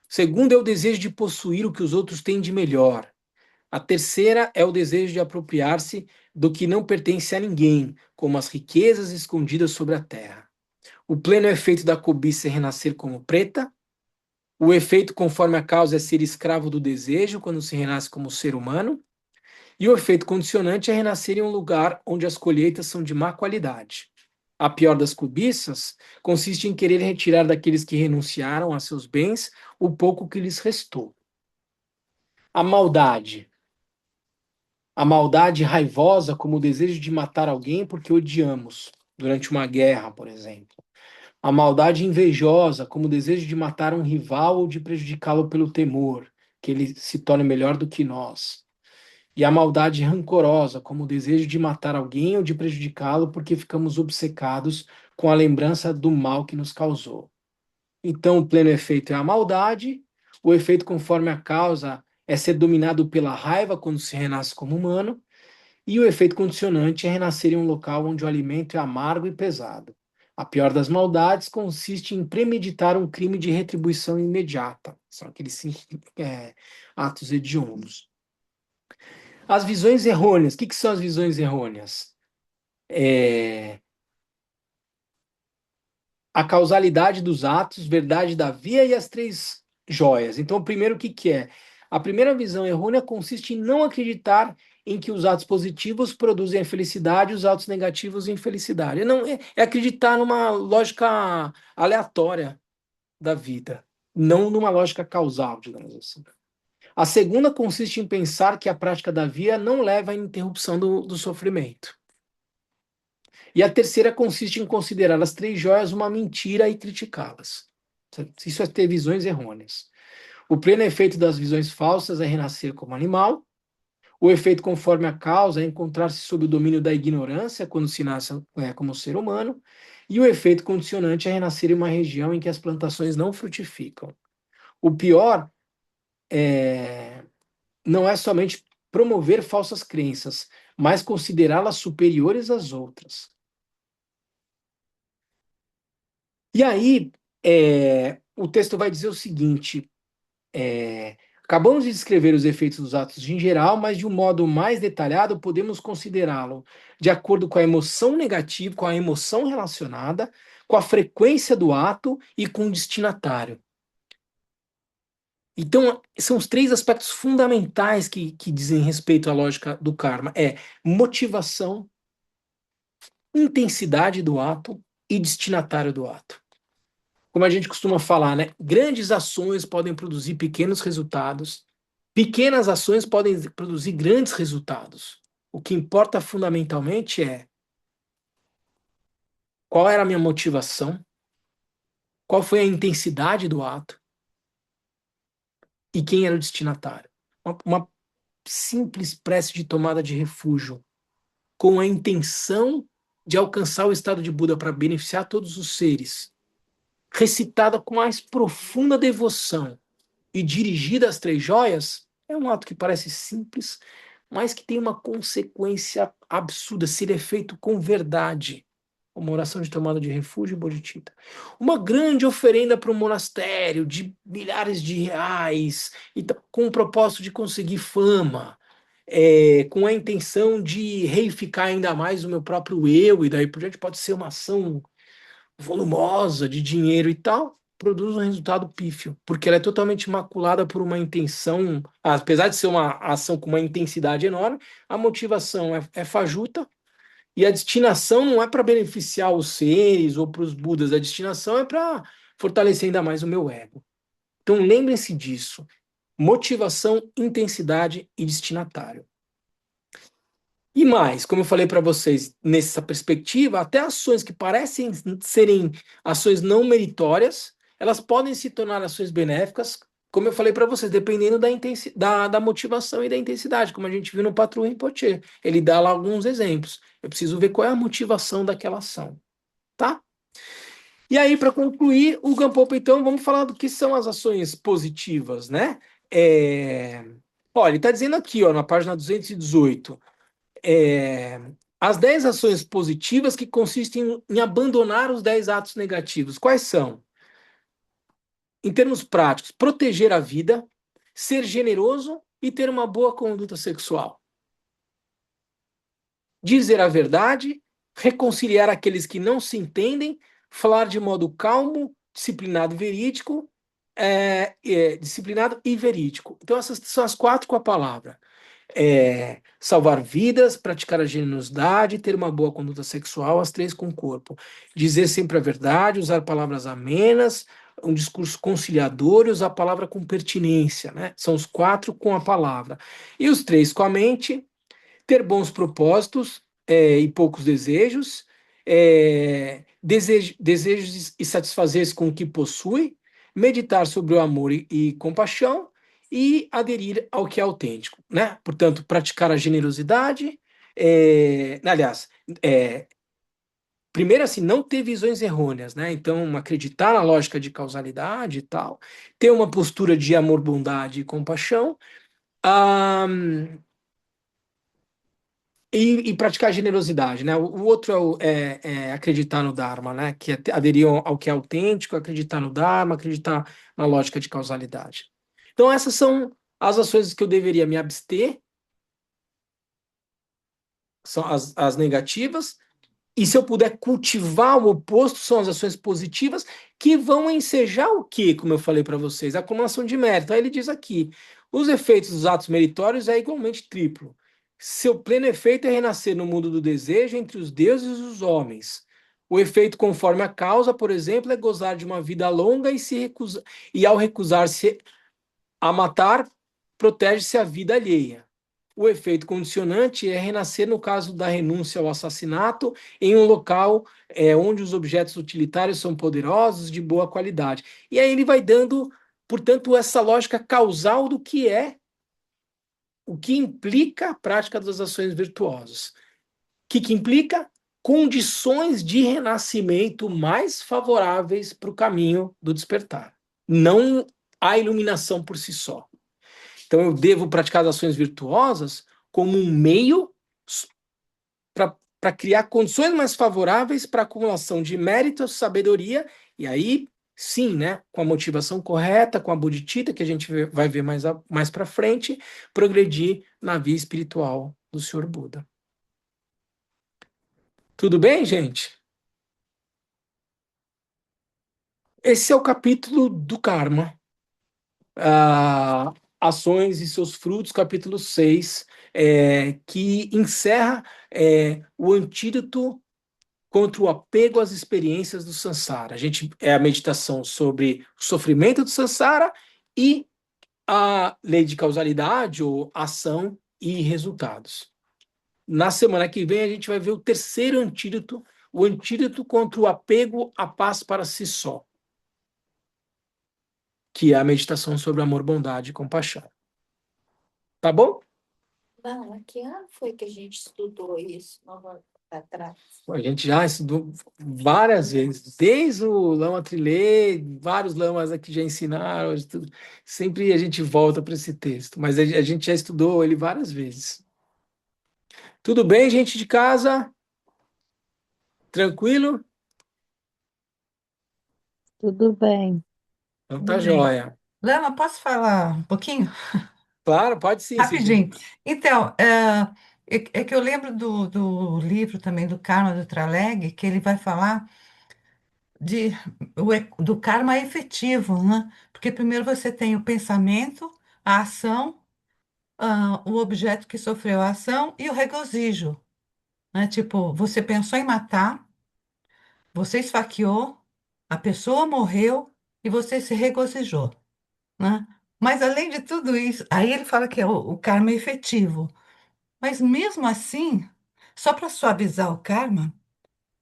Segundo é o desejo de possuir o que os outros têm de melhor. A terceira é o desejo de apropriar-se do que não pertence a ninguém, como as riquezas escondidas sobre a terra. O pleno efeito da cobiça é renascer como preta. O efeito conforme a causa é ser escravo do desejo quando se renasce como ser humano. E o efeito condicionante é renascer em um lugar onde as colheitas são de má qualidade. A pior das cobiças consiste em querer retirar daqueles que renunciaram a seus bens o pouco que lhes restou. A maldade. A maldade raivosa, como o desejo de matar alguém porque odiamos, durante uma guerra, por exemplo. A maldade invejosa, como o desejo de matar um rival ou de prejudicá-lo pelo temor, que ele se torne melhor do que nós. E a maldade rancorosa, como o desejo de matar alguém ou de prejudicá-lo porque ficamos obcecados com a lembrança do mal que nos causou. Então, o pleno efeito é a maldade, o efeito conforme a causa é ser dominado pela raiva quando se renasce como humano, e o efeito condicionante é renascer em um local onde o alimento é amargo e pesado. A pior das maldades consiste em premeditar um crime de retribuição imediata. São aqueles 5 atos hediondos. As visões errôneas. O que são as visões errôneas? A causalidade dos atos, verdade da via e as 3 joias. Então, o primeiro, o que é? A primeira visão errônea consiste em não acreditar em que os atos positivos produzem a felicidade e os atos negativos a infelicidade. Não, é acreditar numa lógica aleatória da vida, não numa lógica causal, digamos assim. A segunda consiste em pensar que a prática da via não leva à interrupção do sofrimento. E a terceira consiste em considerar as 3 joias uma mentira e criticá-las. Isso é ter visões errôneas. O pleno efeito das visões falsas é renascer como animal. O efeito conforme a causa é encontrar-se sob o domínio da ignorância quando se nasce como ser humano. E o efeito condicionante é renascer em uma região em que as plantações não frutificam. O pior não é somente promover falsas crenças, mas considerá-las superiores às outras. E aí, o texto vai dizer o seguinte: acabamos de descrever os efeitos dos atos em geral, mas de um modo mais detalhado podemos considerá-lo de acordo com a emoção negativa, com a emoção relacionada, com a frequência do ato e com o destinatário. Então, são os três aspectos fundamentais que dizem respeito à lógica do karma: motivação, intensidade do ato e destinatário do ato. Como a gente costuma falar, né? Grandes ações podem produzir pequenos resultados, pequenas ações podem produzir grandes resultados. O que importa fundamentalmente é qual era a minha motivação, qual foi a intensidade do ato e quem era o destinatário. Uma simples prece de tomada de refúgio com a intenção de alcançar o estado de Buda para beneficiar todos os seres, recitada com mais profunda devoção e dirigida às três joias, é um ato que parece simples, mas que tem uma consequência absurda se ele é feito com verdade. Uma oração de tomada de refúgio e bodhicitta. Uma grande oferenda para um monastério de milhares de reais, com o propósito de conseguir fama, com a intenção de reificar ainda mais o meu próprio eu, e daí por diante pode ser uma ação volumosa de dinheiro e tal, produz um resultado pífio, porque ela é totalmente maculada por uma intenção, apesar de ser uma ação com uma intensidade enorme, a motivação é fajuta, e a destinação não é para beneficiar os seres ou para os Budas, a destinação é para fortalecer ainda mais o meu ego. Então lembrem-se disso: motivação, intensidade e destinatário. E mais, como eu falei para vocês, nessa perspectiva, até ações que parecem serem ações não meritórias, elas podem se tornar ações benéficas, como eu falei para vocês, dependendo da motivação e da intensidade, como a gente viu no Patrul Rinpoche. Ele dá lá alguns exemplos. Eu preciso ver qual é a motivação daquela ação, tá? E aí, para concluir, o Gampopa, então, vamos falar do que são as ações positivas, né? Olha, ele está dizendo aqui, ó, na página 218, as 10 ações positivas que consistem em abandonar os 10 atos negativos. Quais são? Em termos práticos, proteger a vida, ser generoso e ter uma boa conduta sexual. Dizer a verdade, reconciliar aqueles que não se entendem, falar de modo calmo, disciplinado e verídico, disciplinado e verídico. Então, essas são as 4 com a palavra. Salvar vidas, praticar a generosidade, ter uma boa conduta sexual, as 3 com o corpo. Dizer sempre a verdade, usar palavras amenas, um discurso conciliador e usar a palavra com pertinência, né? São os 4 com a palavra. E os 3 com a mente: ter bons propósitos e poucos desejos, desejos e satisfazer-se com o que possui, meditar sobre o amor e compaixão, e aderir ao que é autêntico, né? Portanto, praticar a generosidade, aliás, primeiro assim, não ter visões errôneas, né? Então, acreditar na lógica de causalidade e tal, ter uma postura de amor, bondade e compaixão, e praticar a generosidade, né? O outro é acreditar no Dharma, né? Que é aderir ao que é autêntico, acreditar no Dharma, acreditar na lógica de causalidade. Então, essas são as ações que eu deveria me abster, são as negativas, e se eu puder cultivar o oposto, são as ações positivas, que vão ensejar o quê, como eu falei para vocês? A acumulação de mérito. Aí ele diz aqui: os efeitos dos atos meritórios é igualmente triplo. Seu pleno efeito é renascer no mundo do desejo entre os deuses e os homens. O efeito conforme a causa, por exemplo, é gozar de uma vida longa e ao recusar-se a matar, protege-se a vida alheia. O efeito condicionante é renascer no caso da renúncia ao assassinato em um local onde os objetos utilitários são poderosos, de boa qualidade. E aí ele vai dando portanto, essa lógica causal do que é, o que implica a prática das ações virtuosas. O que implica? Condições de renascimento mais favoráveis para o caminho do despertar. Não a iluminação por si só. Então, eu devo praticar as ações virtuosas como um meio para criar condições mais favoráveis para a acumulação de mérito, sabedoria, e aí, sim, né, com a motivação correta, com a bodhicitta, que a gente vai ver mais para frente, progredir na via espiritual do Senhor Buda. Tudo bem, gente? Esse é o capítulo do karma. Ações e seus frutos, capítulo 6, que encerra o antídoto contra o apego às experiências do samsara. É a meditação sobre o sofrimento do samsara e a lei de causalidade, ou ação e resultados. Na semana que vem, a gente vai ver o terceiro antídoto, o antídoto contra o apego à paz para si só, que é a meditação sobre amor, bondade e compaixão. Tá bom? Não, que ano foi que a gente estudou isso atrás? A gente já estudou várias vezes, desde o Lama Trilê, vários lamas aqui já ensinaram, sempre a gente volta para esse texto, mas a gente já estudou ele várias vezes. Tudo bem, gente de casa? Tranquilo? Tudo bem. Então Tudo tá bem. joia. Lama, posso falar um pouquinho? Claro, pode sim, Cidinha. Rapidinho. Então, é que eu lembro do livro também do Karma do Traleg, que ele vai falar de, do karma efetivo, né? Porque primeiro você tem o pensamento, a ação, o objeto que sofreu a ação e o regozijo, né? Tipo, você pensou em matar, você esfaqueou, a pessoa morreu e você se regozijou, né? Mas além de tudo isso, aí ele fala que é o karma efetivo. Mas mesmo assim, só para suavizar o karma,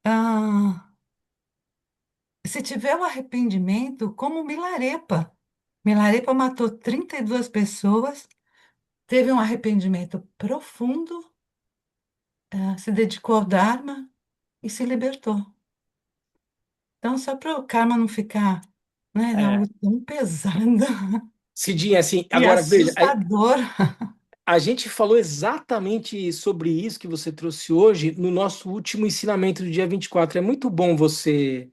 ah, se tiver o arrependimento, como Milarepa. Milarepa matou 32 pessoas, teve um arrependimento profundo, se dedicou ao Dharma e se libertou. Então, só para o karma não ficar, né, É. algo tão pesado Cidinha, assim, e agora veja, assustador. a gente falou exatamente sobre isso que você trouxe hoje no nosso último ensinamento do dia 24. É muito bom você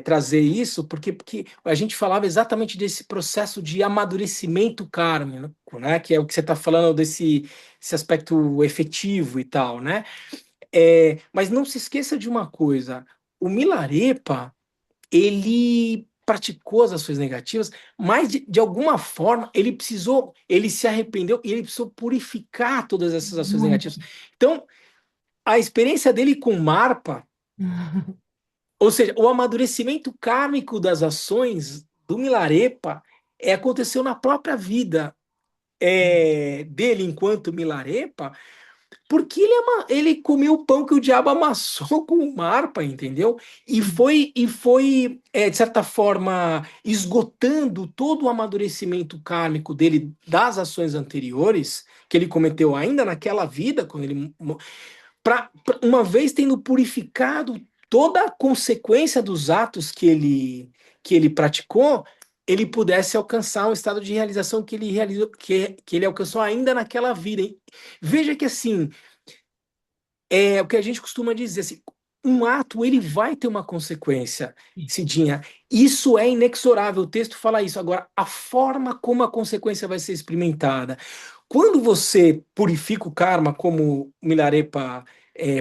trazer isso, porque a gente falava exatamente desse processo de amadurecimento kármico, né? Que é o que você está falando esse aspecto efetivo e tal, né? Mas não se esqueça de uma coisa: o Milarepa, ele praticou as ações negativas, mas de alguma forma ele se arrependeu e ele precisou purificar todas essas ações Muito. negativas. Então, a experiência dele com Marpa, ou seja, o amadurecimento kármico das ações do Milarepa aconteceu na própria vida dele enquanto Milarepa, porque ele comeu o pão que o diabo amassou com o Marpa, entendeu? E foi de certa forma, esgotando todo o amadurecimento kármico dele das ações anteriores, que ele cometeu ainda naquela vida, quando ele uma vez tendo purificado toda a consequência dos atos que ele praticou, ele pudesse alcançar um estado de realização que ele realizou, que ele alcançou ainda naquela vida. Hein? Veja que assim, é o que a gente costuma dizer, assim, um ato ele vai ter uma consequência, Cidinha. Isso é inexorável, o texto fala isso. Agora, a forma como a consequência vai ser experimentada. Quando você purifica o karma, como Milarepa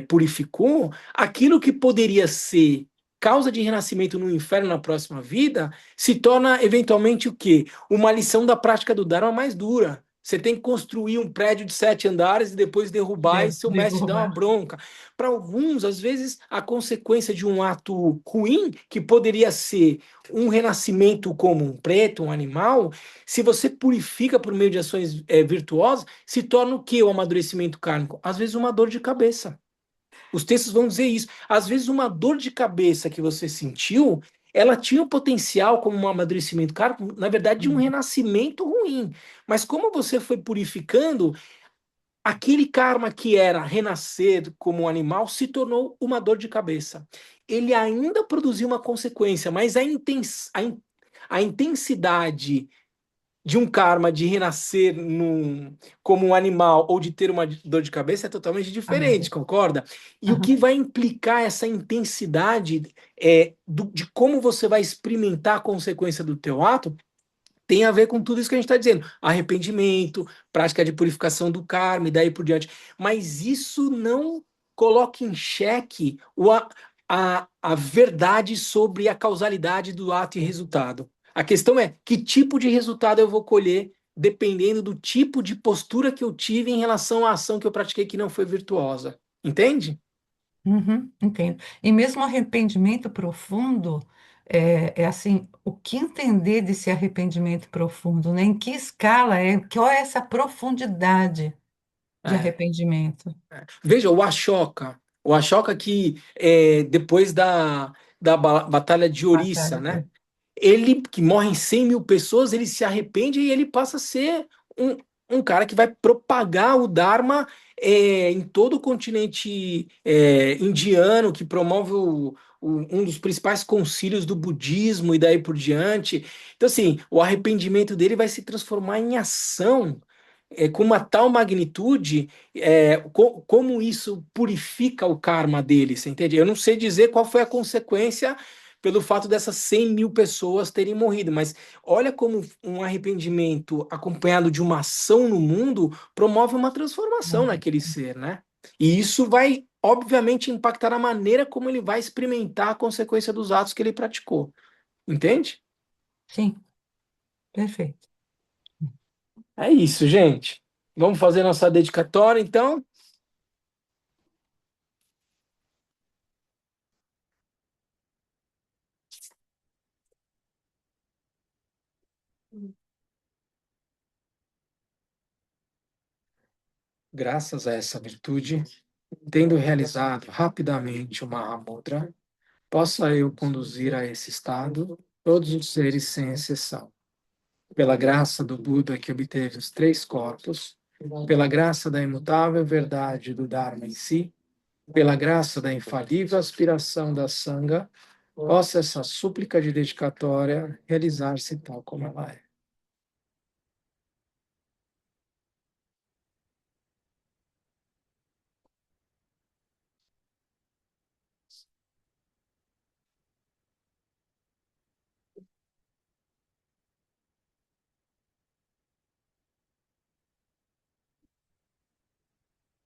purificou, aquilo que poderia ser causa de renascimento no inferno na próxima vida, se torna eventualmente o quê? Uma lição da prática do Dharma mais dura. Você tem que construir um prédio de 7 andares e depois derrubar e seu mestre dá uma Derrubar. bronca. Para alguns, às vezes, a consequência de um ato ruim, que poderia ser um renascimento como um preto, um animal, se você purifica por meio de ações virtuosas, se torna o quê? O amadurecimento kármico? Às vezes uma dor de cabeça. Os textos vão dizer isso. Às vezes uma dor de cabeça que você sentiu ela tinha o potencial como um amadurecimento kármico, na verdade, de um renascimento ruim. Mas como você foi purificando, aquele karma que era renascer como um animal se tornou uma dor de cabeça. Ele ainda produziu uma consequência, mas a intensidade de um karma de renascer como um animal ou de ter uma dor de cabeça é totalmente diferente, concorda? E o que Aham. vai implicar essa intensidade de como você vai experimentar a consequência do teu ato tem a ver com tudo isso que a gente está dizendo. Arrependimento, prática de purificação do karma e daí por diante. Mas isso não coloca em xeque a verdade sobre a causalidade do ato e resultado. A questão é que tipo de resultado eu vou colher dependendo do tipo de postura que eu tive em relação à ação que eu pratiquei que não foi virtuosa. Entende? Uhum, entendo. E mesmo arrependimento profundo, é assim, o que entender desse arrependimento profundo, né? Em que escala é, qual é essa profundidade de É. arrependimento? Veja, o Ashoka que depois da Batalha de Orissa, Batalha né? de... Ele que morre em 100 mil pessoas, ele se arrepende e ele passa a ser um, um cara que vai propagar o Dharma em todo o continente indiano, que promove um dos principais concílios do budismo e daí por diante. Então, assim, o arrependimento dele vai se transformar em ação. Com uma tal magnitude, como isso purifica o karma dele, você entende? Eu não sei dizer qual foi a consequência pelo fato dessas 100 mil pessoas terem morrido, mas olha como um arrependimento acompanhado de uma ação no mundo promove uma transformação naquele ser, né? E isso vai, obviamente, impactar a maneira como ele vai experimentar a consequência dos atos que ele praticou, entende? Sim, perfeito. É isso, gente. Vamos fazer nossa dedicatória, então? Graças a essa virtude, tendo realizado rapidamente o Mahamudra, possa eu conduzir a esse estado todos os seres sem exceção. Pela graça do Buda que obteve os três corpos, pela graça da imutável verdade do Dharma em si, pela graça da infalível aspiração da Sangha, possa essa súplica de dedicatória realizar-se tal como ela é.